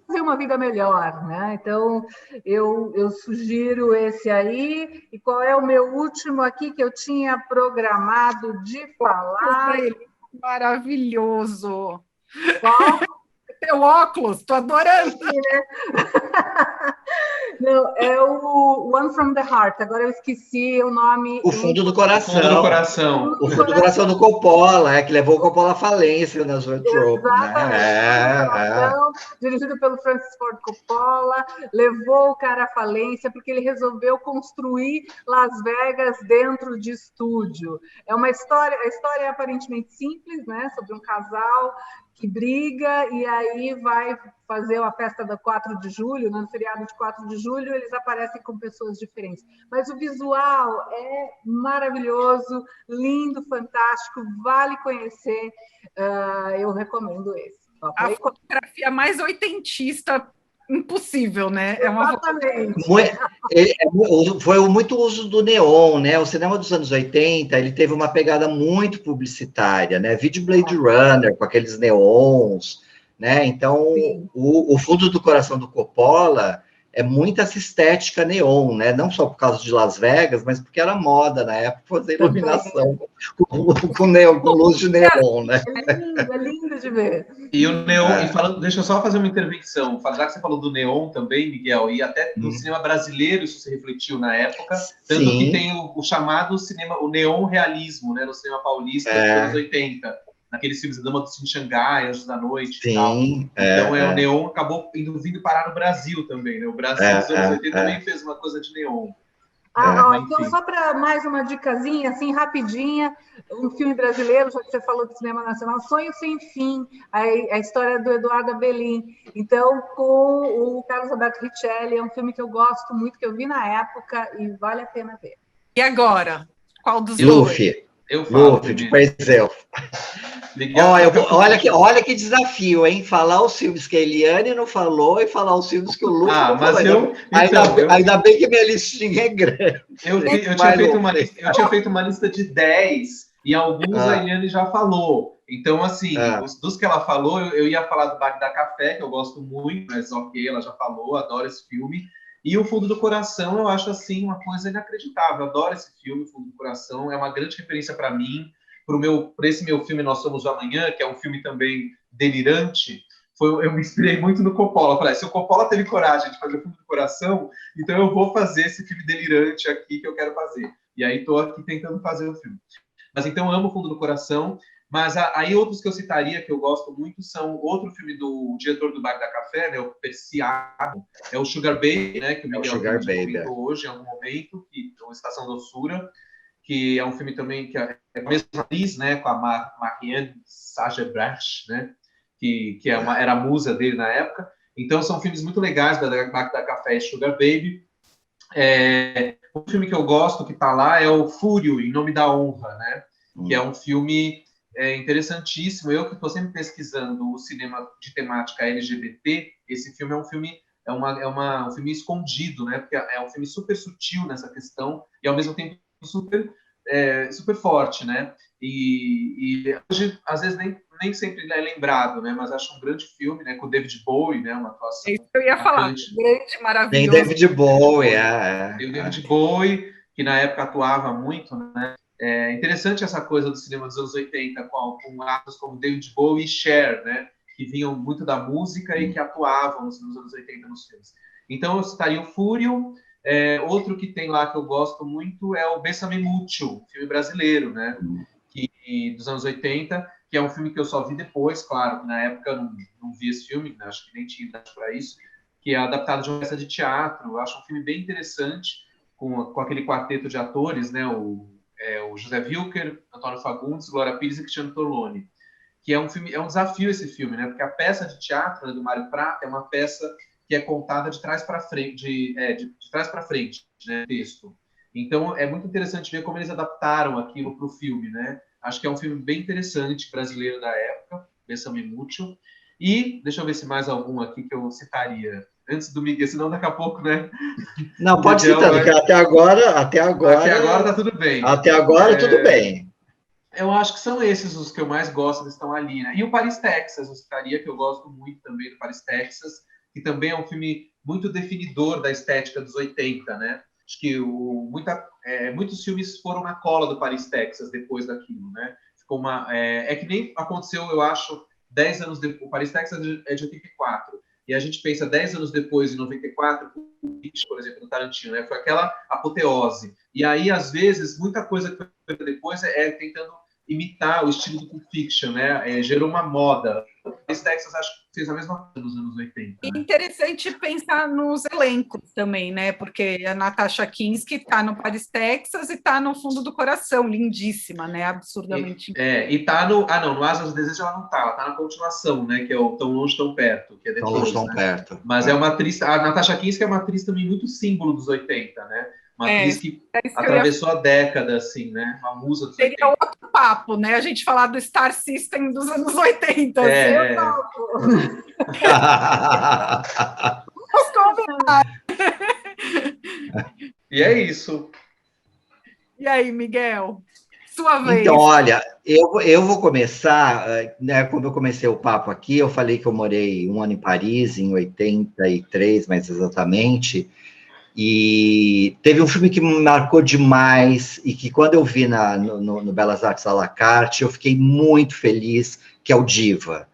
[SPEAKER 3] fazer uma vida melhor, né? Então, eu sugiro esse aí. E qual é o meu último aqui que eu tinha programado de falar?
[SPEAKER 1] Maravilhoso!
[SPEAKER 3] Qual?
[SPEAKER 1] teu óculos, tô adorando.
[SPEAKER 3] Não, é o One from the Heart. Agora eu esqueci o nome.
[SPEAKER 2] O Fundo do Coração.
[SPEAKER 4] O Fundo do Coração.
[SPEAKER 2] O Fundo do Coração do Coppola, que levou o Coppola à falência na Zoetrope, né?
[SPEAKER 3] Dirigido pelo Francis Ford Coppola, levou o cara à falência porque ele resolveu construir Las Vegas dentro de estúdio. É uma história, a história é aparentemente simples, né? Sobre um casal que briga e aí vai fazer a festa do 4 de julho, no feriado de 4 de julho, eles aparecem com pessoas diferentes. Mas o visual é maravilhoso, lindo, fantástico, vale conhecer. Eu recomendo esse.
[SPEAKER 1] A fotografia mais oitentista impossível, né?
[SPEAKER 3] Exatamente.
[SPEAKER 2] Foi muito uso do neon, né? O cinema dos anos 80, ele teve uma pegada muito publicitária, né? Vídeo Blade Runner, com aqueles neons, né? Então, o Fundo do Coração do Coppola é muita essa estética neon, né? Não só por causa de Las Vegas, mas porque era moda na época fazer iluminação com neon, com luz de neon, né?
[SPEAKER 3] É lindo de ver.
[SPEAKER 4] E o neon, deixa eu só fazer uma intervenção. Já que você falou do neon também, Miguel, e até no cinema brasileiro isso se refletiu na época, tanto que tem o chamado cinema, o neon realismo, né? No cinema paulista dos anos 80. Naqueles filmes Dama do Xangai, Anjos da Noite e tal. Então, o neon acabou vindo parar no Brasil também, né? O Brasil dos anos 80 também fez uma coisa de neon.
[SPEAKER 3] Então, só para mais uma dicasinha, assim, rapidinha, um filme brasileiro, já que você falou do cinema nacional, Sonho Sem Fim, a história do Eduardo Abelim. Então, com o Carlos Alberto Richelli, é um filme que eu gosto muito, que eu vi na época e vale a pena ver.
[SPEAKER 1] E agora? Qual dos
[SPEAKER 2] Luffy.
[SPEAKER 1] dois?
[SPEAKER 4] Eu falo.
[SPEAKER 2] Luffy, de Paisel. Olha que desafio, hein? Falar os filmes que a Eliane não falou e falar os filmes que o Luffy não falou. Ainda bem que minha listinha é grande.
[SPEAKER 4] Eu tinha feito uma lista de 10 e alguns a Eliane já falou. Então, assim, dos que ela falou, eu ia falar do Bagdá Café, que eu gosto muito, mas ok, ela já falou, adoro esse filme. E o Fundo do Coração, eu acho, assim, uma coisa inacreditável. Eu adoro esse filme, o Fundo do Coração. É uma grande referência para mim. Para esse meu filme Nós Somos o Amanhã, que é um filme também delirante, eu me inspirei muito no Coppola. Eu falei, se o Coppola teve coragem de fazer o Fundo do Coração, então eu vou fazer esse filme delirante aqui que eu quero fazer. E aí estou aqui tentando fazer o filme. Mas então eu amo o Fundo do Coração. Mas aí outros que eu citaria, que eu gosto muito, são outro filme do diretor do Bagdá Café, né, o Perciado, é o Sugar Baby, né, que o Miguel comentou hoje, em algum momento, que é o Estação Doçura, que é um filme também que é a mesma atriz, né, com a Marianne Sagebrach, né, que era a musa dele na época. Então são filmes muito legais da Café e Sugar Baby. Um filme que eu gosto que está lá é o Fúrio, Em Nome da Honra, né, que é um filme interessantíssimo. Eu que estou sempre pesquisando o cinema de temática LGBT, esse filme é um filme um filme escondido, né, porque é um filme super sutil nessa questão e ao mesmo tempo super forte, né? E hoje, às vezes, nem sempre é lembrado, né? Mas acho um grande filme, né? Com o David Bowie, né? Uma atuação.
[SPEAKER 1] É isso que eu ia falar. Grande, maravilhoso.
[SPEAKER 2] Tem David Bowie,
[SPEAKER 4] Tem o David Bowie, que na época atuava muito, né? É interessante essa coisa do cinema dos anos 80, com atores como David Bowie e Cher, né? Que vinham muito da música e que atuavam nos anos 80 nos filmes. Então, eu citaria o Fúrio. Outro que tem lá que eu gosto muito é o Bésame Mucho, filme brasileiro, né? Dos anos 80, que é um filme que eu só vi depois, claro, que na época eu não vi esse filme, né? Acho que nem tinha idade para isso, que é adaptado de uma peça de teatro. Eu acho um filme bem interessante, com aquele quarteto de atores, né? O José Wilker, Antônio Fagundes, Glória Pires e Cristiano Torlone, que é um desafio esse filme, né? Porque a peça de teatro, né, do Mário Prata é uma peça que é contada de trás para frente, de trás para frente, né, texto. Então, é muito interessante ver como eles adaptaram aquilo para o filme, né? Acho que é um filme bem interessante, brasileiro da época, Bésame Mucho. E, deixa eu ver se mais algum aqui que eu citaria. Antes do Miguel, senão daqui a pouco, né?
[SPEAKER 2] Não, pode citar, porque até agora
[SPEAKER 4] tá tudo bem.
[SPEAKER 2] Até agora, tudo bem.
[SPEAKER 4] Eu acho que são esses os que eu mais gosto, que estão ali, né? E o Paris, Texas, eu citaria, que eu gosto muito também do Paris, Texas, que também é um filme muito definidor da estética dos 80, né? Acho que muitos filmes foram na cola do Paris, Texas, depois daquilo, né? Ficou que nem aconteceu, eu acho, 10 anos depois, o Paris, Texas é de 84, e a gente pensa 10 anos depois, em 94, por exemplo, do Tarantino, né? Foi aquela apoteose. E aí, às vezes, muita coisa que foi depois é tentando imitar o estilo do Pulp Fiction, né? Gerou uma moda. O Paris, Texas, acho que fez a mesma coisa nos anos 80.
[SPEAKER 1] E
[SPEAKER 4] né?
[SPEAKER 1] interessante pensar nos elencos também, né? Porque a Natasha Kinski está no Paris, Texas, e está no Fundo do Coração, lindíssima, né? Absurdamente.
[SPEAKER 4] E tá no... Ah, não, no Asas do Desejo ela não tá, ela tá na continuação, né? Que é o Tão Longe, Tão Perto, que é depois,
[SPEAKER 2] Tão longe, tão
[SPEAKER 4] né?
[SPEAKER 2] perto.
[SPEAKER 4] Mas é uma atriz... A Natasha Kinski é uma atriz também muito símbolo dos 80, né? Uma atriz que atravessou a década, assim, né? Uma musa dos 80.
[SPEAKER 1] Seria outro papo, né? A gente falar do Star System dos anos 80. Vamos combinar.
[SPEAKER 4] E é isso.
[SPEAKER 1] E aí, Miguel? Sua vez.
[SPEAKER 2] Então, olha, eu vou começar, né, como eu comecei o papo aqui, eu falei que eu morei 1 ano em Paris, em 83, mais exatamente, e teve um filme que me marcou demais, e que quando eu vi no Belas Artes à la carte, eu fiquei muito feliz, que é o Diva.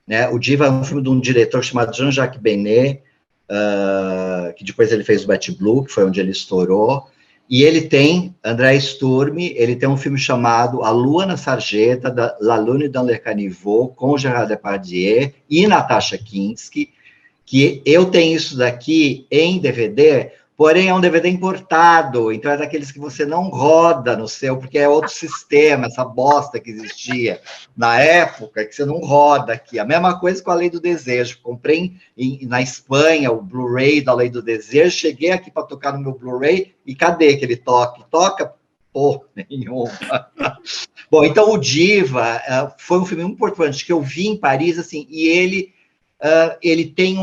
[SPEAKER 2] Né? O Diva é um filme de um diretor chamado Jean-Jacques Benet, que depois ele fez o Betty Blue, que foi onde ele estourou, e ele tem, André Sturm, ele tem um filme chamado A Lua na Sarjeta, da La Lune dans le Caniveau, com Gerard Depardieu e Natasha Kinski, que eu tenho isso daqui em DVD, porém é um DVD importado, então é daqueles que você não roda no seu, porque é outro sistema, essa bosta que existia na época, que você não roda aqui. A mesma coisa com a Lei do Desejo. Comprei na Espanha o Blu-ray da Lei do Desejo, cheguei aqui para tocar no meu Blu-ray, e cadê que ele toca? Toca? Porra nenhuma. Bom, então o Diva foi um filme muito importante que eu vi em Paris, assim, e ele tem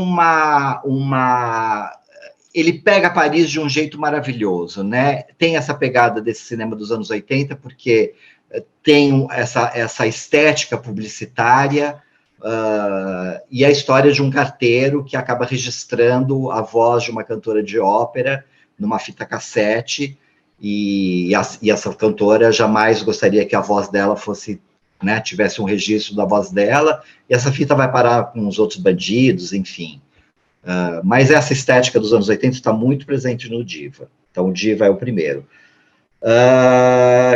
[SPEAKER 2] ele pega Paris de um jeito maravilhoso, né? Tem essa pegada desse cinema dos anos 80, porque tem essa estética publicitária e a história de um carteiro que acaba registrando a voz de uma cantora de ópera numa fita cassete, e essa cantora jamais gostaria que a voz dela fosse, né, tivesse um registro da voz dela, e essa fita vai parar com os outros bandidos, enfim. Mas essa estética dos anos 80 está muito presente no Diva. Então, o Diva é o primeiro.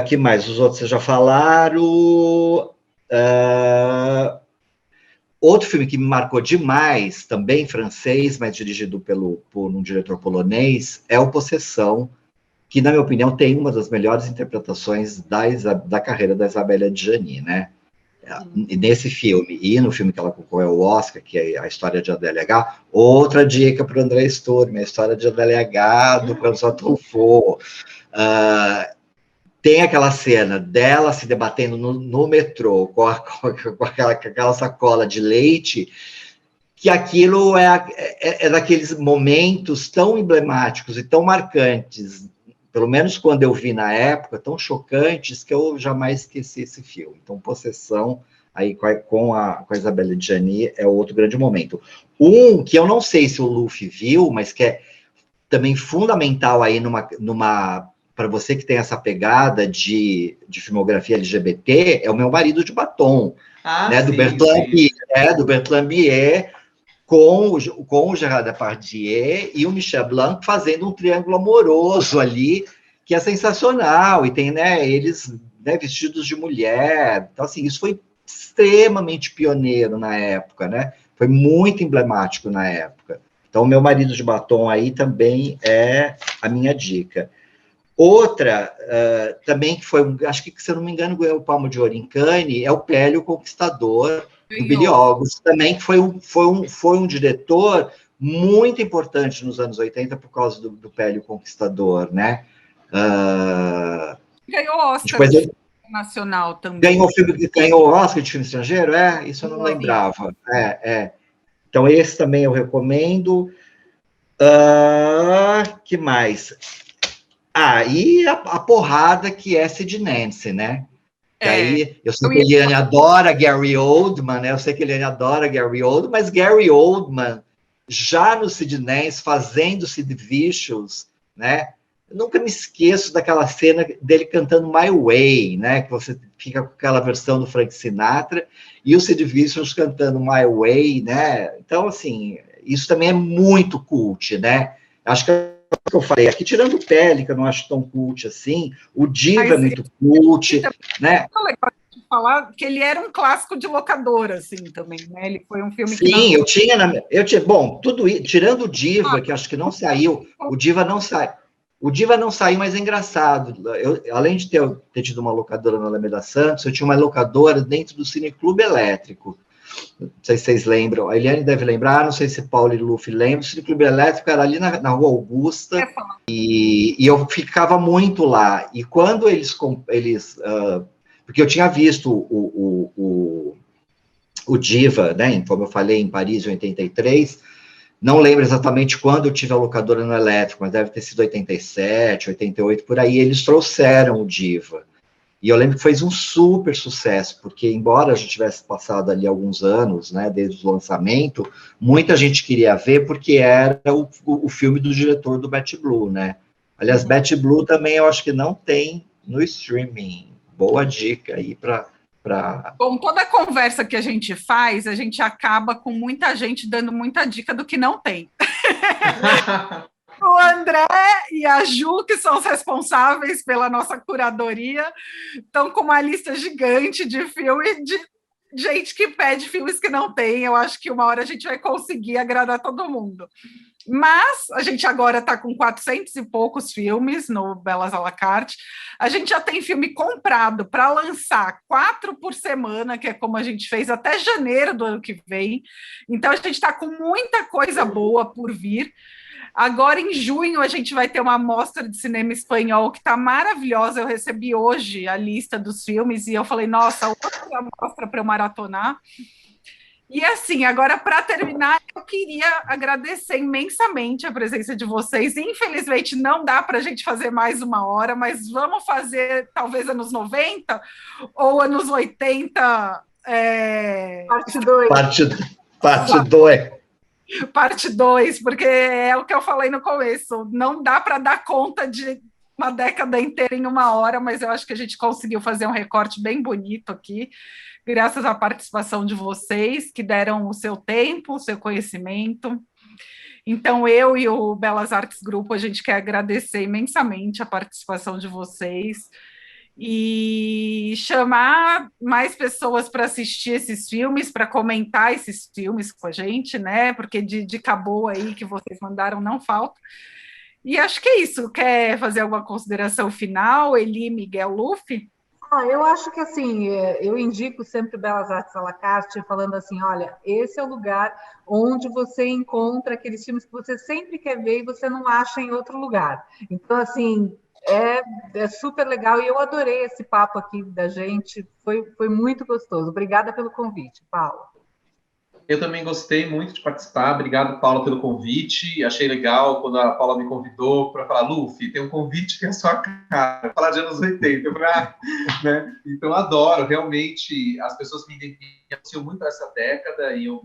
[SPEAKER 2] Que mais? Os outros vocês já falaram. Outro filme que me marcou demais, também francês, mas dirigido por um diretor polonês, é o Possessão, que, na minha opinião, tem uma das melhores interpretações da carreira da Isabelle Adjani, né? Nesse filme, e no filme que ela concorreu ao Oscar, que é a história de ADLH, outra dica para o André Sturm, a história de ADLH do François Truffaut. Tem aquela cena dela se debatendo no metrô com aquela sacola de leite, que aquilo é daqueles momentos tão emblemáticos e tão marcantes, pelo menos quando eu vi na época, tão chocantes, que eu jamais esqueci esse filme. Então, Possessão, aí com a Isabelle Adjani, é outro grande momento. Um que eu não sei se o Luffy viu, mas que é também fundamental aí para você que tem essa pegada de filmografia LGBT, é O Meu Marido de Batom, né, do Bertrand Blier, com o Gerard Depardieu e o Michel Blanc fazendo um triângulo amoroso ali, que é sensacional, e tem, né, eles, né, vestidos de mulher. Então, assim, isso foi extremamente pioneiro na época, né? Foi muito emblemático na época. Então, O Meu Marido de Batom aí também é a minha dica. Outra, também que foi, acho que, se eu não me engano, ganhou o Palmo de Ouro em Cannes, é o Pélio Conquistador, do Billy August, também, que foi um diretor muito importante nos anos 80 por causa do Pélio Conquistador, né?
[SPEAKER 1] Ganhou Oscar nacional também.
[SPEAKER 2] Ganhou o Oscar de filme estrangeiro? Isso eu não lembrava. Então, esse também eu recomendo. Que mais? E a porrada que é Sid Nancy, né? Que aí, eu sei que a Eliane adora Gary Oldman, né? Mas Gary Oldman, já no Sid Nancy, fazendo Sid Vicious, né? Eu nunca me esqueço daquela cena dele cantando My Way, né? Que você fica com aquela versão do Frank Sinatra, e o Sid Vicious cantando My Way, né? Então, assim, isso também é muito cult, né? Acho que é o que eu falei aqui, tirando o Pele, que eu não acho tão cult assim, o Diva é muito cult, né?
[SPEAKER 1] É legal de falar que ele era um clássico de locadora, assim, também, né? Ele foi um filme que...
[SPEAKER 2] Sim, eu tinha, bom, tudo isso, tirando o Diva, que acho que não saiu, o Diva não sai. O Diva não saiu, mas é engraçado. Além de ter tido uma locadora na Alameda Santos, eu tinha uma locadora dentro do Cine Clube Elétrico. Não sei se vocês lembram. A Eliane deve lembrar, não sei se Paulo e Luffy lembram. O Cine Clube Elétrico era ali na Rua Augusta, e eu ficava muito lá. E quando eles porque eu tinha visto o Diva, né, como eu falei, em Paris, em 83, não lembro exatamente quando eu tive a locadora no Elétrico, mas deve ter sido 87, 88, por aí, eles trouxeram o Diva. E eu lembro que fez um super sucesso, porque embora já tivesse passado ali alguns anos, né, desde o lançamento, muita gente queria ver, porque era o filme do diretor do Bat Blue, né? Aliás, Bat Blue também eu acho que não tem no streaming. Boa dica aí para...
[SPEAKER 1] Bom, toda conversa que a gente faz, a gente acaba com muita gente dando muita dica do que não tem. O André e a Ju, que são os responsáveis pela nossa curadoria, estão com uma lista gigante de filmes de gente que pede filmes que não tem. Eu acho que uma hora a gente vai conseguir agradar todo mundo. Mas a gente agora está com 400 e poucos filmes no Belas à la carte. A gente já tem filme comprado para lançar 4 por semana, que é como a gente fez até janeiro do ano que vem. Então, a gente está com muita coisa boa por vir. Agora, em junho, a gente vai ter uma mostra de cinema espanhol que está maravilhosa. Eu recebi hoje a lista dos filmes e eu falei, nossa, outra mostra para eu maratonar. E assim, agora para terminar, eu queria agradecer imensamente a presença de vocês. Infelizmente, não dá para a gente fazer mais uma hora, mas vamos fazer talvez anos 90 ou anos 80.
[SPEAKER 3] Parte 2.
[SPEAKER 2] Parte 2.
[SPEAKER 1] Parte 2, porque é o que eu falei no começo. Não dá para dar conta de uma década inteira em uma hora, mas eu acho que a gente conseguiu fazer um recorte bem bonito aqui, graças à participação de vocês, que deram o seu tempo, o seu conhecimento. Então, eu e o Belas Artes Grupo, a gente quer agradecer imensamente a participação de vocês e chamar mais pessoas para assistir esses filmes, para comentar esses filmes com a gente, né? Porque de dica boa aí que vocês mandaram não falta. E acho que é isso. Quer fazer alguma consideração final, Eli, Miguel, Luffy?
[SPEAKER 3] Eu acho que assim, eu indico sempre Belas Artes à la carte, falando assim, olha, esse é o lugar onde você encontra aqueles filmes que você sempre quer ver e você não acha em outro lugar. Então, assim, é super legal e eu adorei esse papo aqui da gente, foi muito gostoso. Obrigada pelo convite, Paula.
[SPEAKER 4] Eu também gostei muito de participar. Obrigado, Paula, pelo convite. Achei legal quando a Paula me convidou para falar, Luffy, tem um convite que é a sua cara, falar de anos 80. Eu falei, né? Então, adoro. Realmente, as pessoas me identificam muito a essa década e eu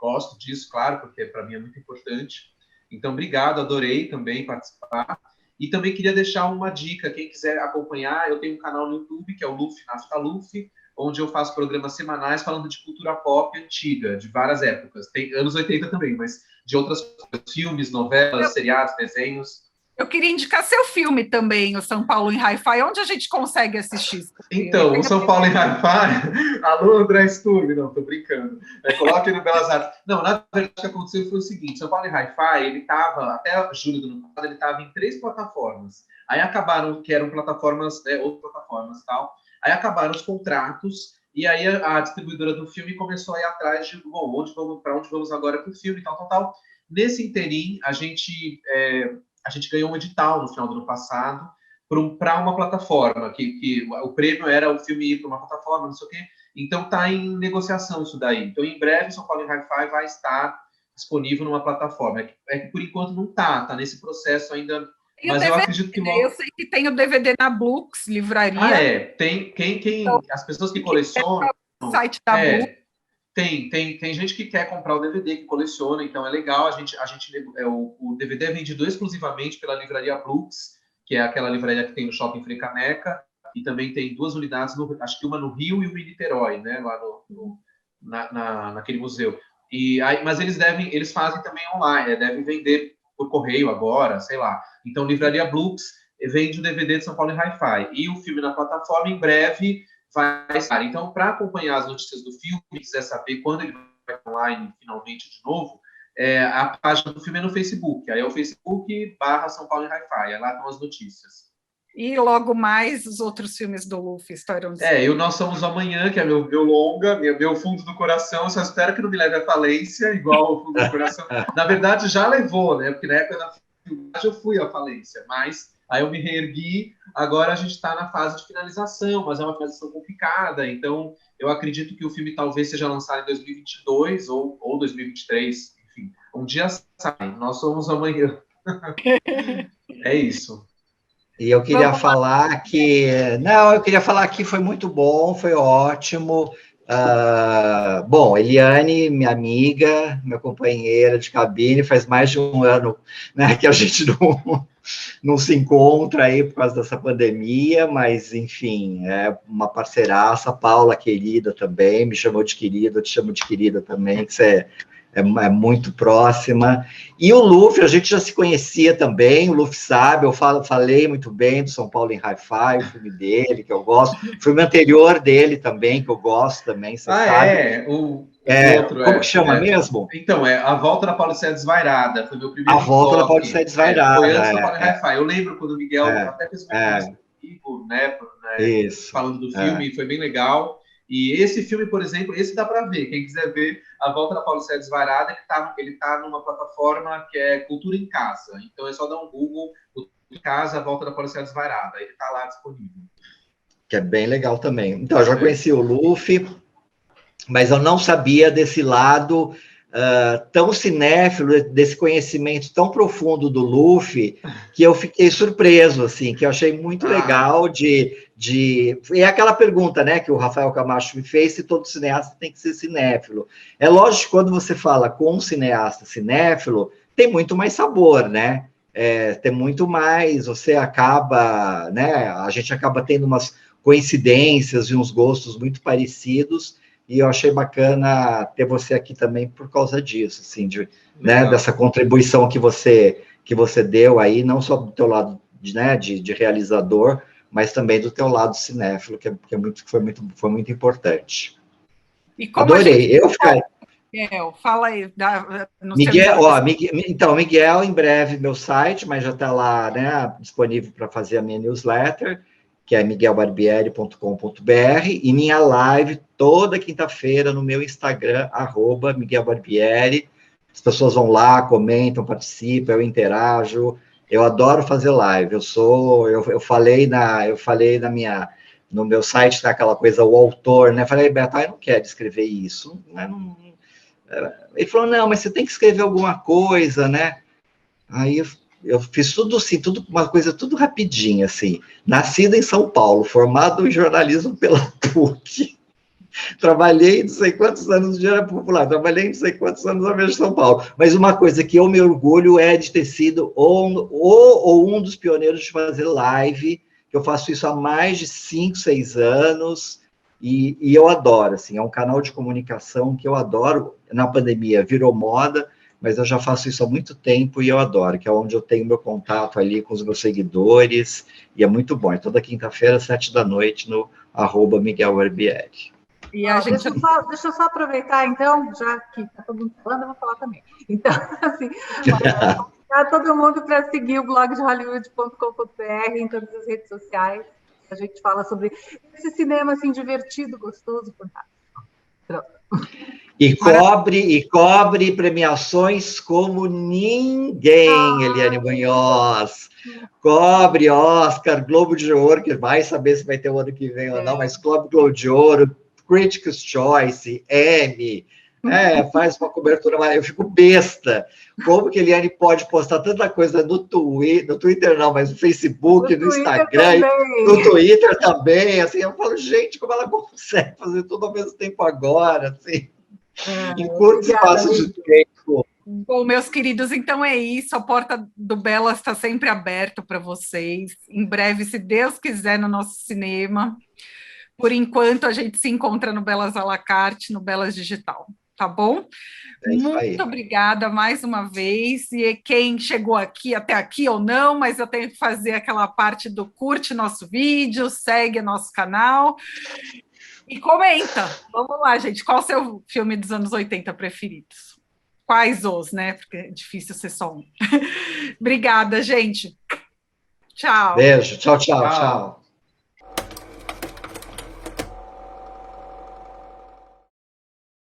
[SPEAKER 4] gosto disso, claro, porque para mim é muito importante. Então, obrigado, adorei também participar. E também queria deixar uma dica. Quem quiser acompanhar, eu tenho um canal no YouTube, que é o Luffy Nafta Luffy, onde eu faço programas semanais falando de cultura pop antiga, de várias épocas. Tem anos 80 também, mas de outras coisas, filmes, novelas, seriados, desenhos.
[SPEAKER 1] Eu queria indicar seu filme também, o São Paulo em Hi-Fi. Onde a gente consegue assistir isso?
[SPEAKER 4] Então, o São Paulo em Hi-Fi... Alô, André Sturm, não, tô brincando. Coloque no Belas Artes. Não, na verdade, o que aconteceu foi o seguinte, São Paulo em Hi-Fi, ele estava, até julho do ano passado, ele estava em 3 plataformas. Aí acabaram, que eram plataformas, outras plataformas e tal. Aí acabaram os contratos, e aí a distribuidora do filme começou a ir atrás de, bom, para onde vamos agora com o filme, tal. Nesse interim, a gente ganhou um edital no final do ano passado para uma plataforma, que o prêmio era o filme ir para uma plataforma, não sei o quê. Então está em negociação isso daí. Então, em breve, São Paulo em Hi-Fi vai estar disponível numa plataforma. É que por enquanto não está nesse processo ainda. Mas eu acredito que
[SPEAKER 1] eu sei que tem o DVD na Blux, livraria.
[SPEAKER 4] Tem as pessoas que colecionam.
[SPEAKER 1] O site da Blux.
[SPEAKER 4] Tem gente que quer comprar o DVD, que coleciona, então é legal. O DVD é vendido exclusivamente pela livraria Blux, que é aquela livraria que tem no Shopping Frei Caneca. e também tem 2 unidades, acho que uma no Rio e uma em Niterói, né, lá naquele museu. Mas eles fazem também online, devem vender por correio agora, sei lá. Então, Livraria Blux vende o DVD de São Paulo em Hi-Fi. E o filme na plataforma, em breve, vai estar. Então, para acompanhar as notícias do filme, quiser saber quando ele vai online, finalmente, de novo, a página do filme é no Facebook. Aí é o Facebook/São Paulo em Hi-Fi. Aí lá estão as notícias.
[SPEAKER 1] E logo mais os outros filmes do Luffy estarão
[SPEAKER 4] disponíveis. Nós Somos o Amanhã, que é meu longa, meu fundo do coração. Eu só espero que não me leve à falência, igual o fundo do coração. Na verdade, já levou, né? Porque na época da filmagem eu fui à falência, mas aí eu me reergui. Agora a gente está na fase de finalização, mas é uma finalização complicada. Então, eu acredito que o filme talvez seja lançado em 2022 ou 2023. Enfim, um dia sai. Nós Somos o Amanhã. É isso.
[SPEAKER 2] E eu queria falar que... Não, eu queria falar que foi muito bom, foi ótimo. Bom, Eliane, minha amiga, minha companheira de cabine, faz mais de um ano, né, que a gente não se encontra aí por causa dessa pandemia, mas, enfim, é uma parceiraça. Paula, querida também, me chamou de querida, eu te chamo de querida também, que você é muito próxima. E o Luffy, a gente já se conhecia também, o Luffy sabe, eu falei muito bem do São Paulo em Hi-Fi, o filme dele, que eu gosto, o filme anterior dele também, que eu gosto também, você sabe.
[SPEAKER 4] O outro,
[SPEAKER 2] como que chama mesmo?
[SPEAKER 4] Então, A Volta da Paulicéia Desvairada, foi meu primeiro
[SPEAKER 2] A Volta da Paulicéia Desvairada.
[SPEAKER 4] Foi antes do Paulo em Hi-Fi. Eu lembro quando o Miguel até fez uma entrevista comigo, né, falando do filme, foi bem legal. E esse filme, por exemplo, esse dá para ver. Quem quiser ver A Volta da Paulicéia Desvairada, ele tá numa plataforma que é Cultura em Casa. Então é só dar um Google, Cultura em Casa, A Volta da Paulicéia Desvairada. Ele tá lá disponível. Que
[SPEAKER 2] é bem legal também. Então, eu já conheci o Luffy, mas eu não sabia desse lado tão cinéfilo, desse conhecimento tão profundo do Luffy, que eu fiquei surpreso, assim, que eu achei muito legal E é aquela pergunta, né, que o Rafael Camacho me fez, se todo cineasta tem que ser cinéfilo. É lógico que quando você fala com um cineasta cinéfilo, tem muito mais sabor, né? Tem muito mais, você acaba, né, a gente acaba tendo umas coincidências e uns gostos muito parecidos, e eu achei bacana ter você aqui também por causa disso, assim, né, dessa contribuição que você deu aí, não só do teu lado de realizador, mas também do teu lado cinéfilo, que foi muito importante. Adorei.
[SPEAKER 1] Miguel, fala aí.
[SPEAKER 2] Miguel, em breve, meu site, mas já está lá, né, disponível para fazer a minha newsletter, que é miguelbarbieri.com.br, e minha live toda quinta-feira no meu Instagram, @miguelbarbieri. As pessoas vão lá, comentam, participam, eu interajo. Eu adoro fazer live. Eu falei no meu site, naquela coisa, o autor, né? Falei, Beto, eu não quero escrever isso. Ele falou, não, mas você tem que escrever alguma coisa, né? Aí eu fiz tudo assim, uma coisa tudo rapidinho, assim. Nascida em São Paulo, formado em jornalismo pela PUC. Trabalhei não sei quantos anos de Engenharia Popular, trabalhei não sei quantos anos na Veja de São Paulo, mas uma coisa que eu me orgulho é de ter sido ou um dos pioneiros de fazer live, que eu faço isso há mais de 5, 6 anos, e eu adoro, assim, é um canal de comunicação que eu adoro. Na pandemia virou moda, mas eu já faço isso há muito tempo e eu adoro, que é onde eu tenho meu contato ali com os meus seguidores, e é muito bom. É toda quinta-feira, 7h, no @miguelbarbieri.
[SPEAKER 3] E deixa eu só aproveitar, então, já que está todo mundo falando, eu vou falar também. Então, assim, convidar todo mundo para seguir o blog de Hollywood.com.br em todas as redes sociais. A gente fala sobre esse cinema assim, divertido, gostoso, fantástico. Pronto.
[SPEAKER 2] E cobre premiações como ninguém, Eliane Munhoz. Cobre Oscar, Globo de Ouro, que vai saber se vai ter o ano que vem ou não, mas cobre Globo de Ouro, Critics' Choice, Emmy, faz uma cobertura, eu fico besta. Como que a Eliane pode postar tanta coisa no Twitter não, mas no Facebook, no Instagram, no Twitter também, assim, eu falo, gente, como ela consegue fazer tudo ao mesmo tempo agora, assim, em curto espaço de tempo.
[SPEAKER 1] Bom, meus queridos, então é isso. A porta do Belas está sempre aberta para vocês. Em breve, se Deus quiser, no nosso cinema. Por enquanto, a gente se encontra no Belas à la carte, no Belas Digital, tá bom? Muito obrigada mais uma vez. E quem chegou aqui, até aqui ou não, mas eu tenho que fazer aquela parte do curte nosso vídeo, segue nosso canal e comenta. Vamos lá, gente. Qual o seu filme dos anos 80 preferidos? Quais os, né? Porque é difícil ser só um. Obrigada, gente. Tchau.
[SPEAKER 2] Beijo. Tchau, tchau, tchau.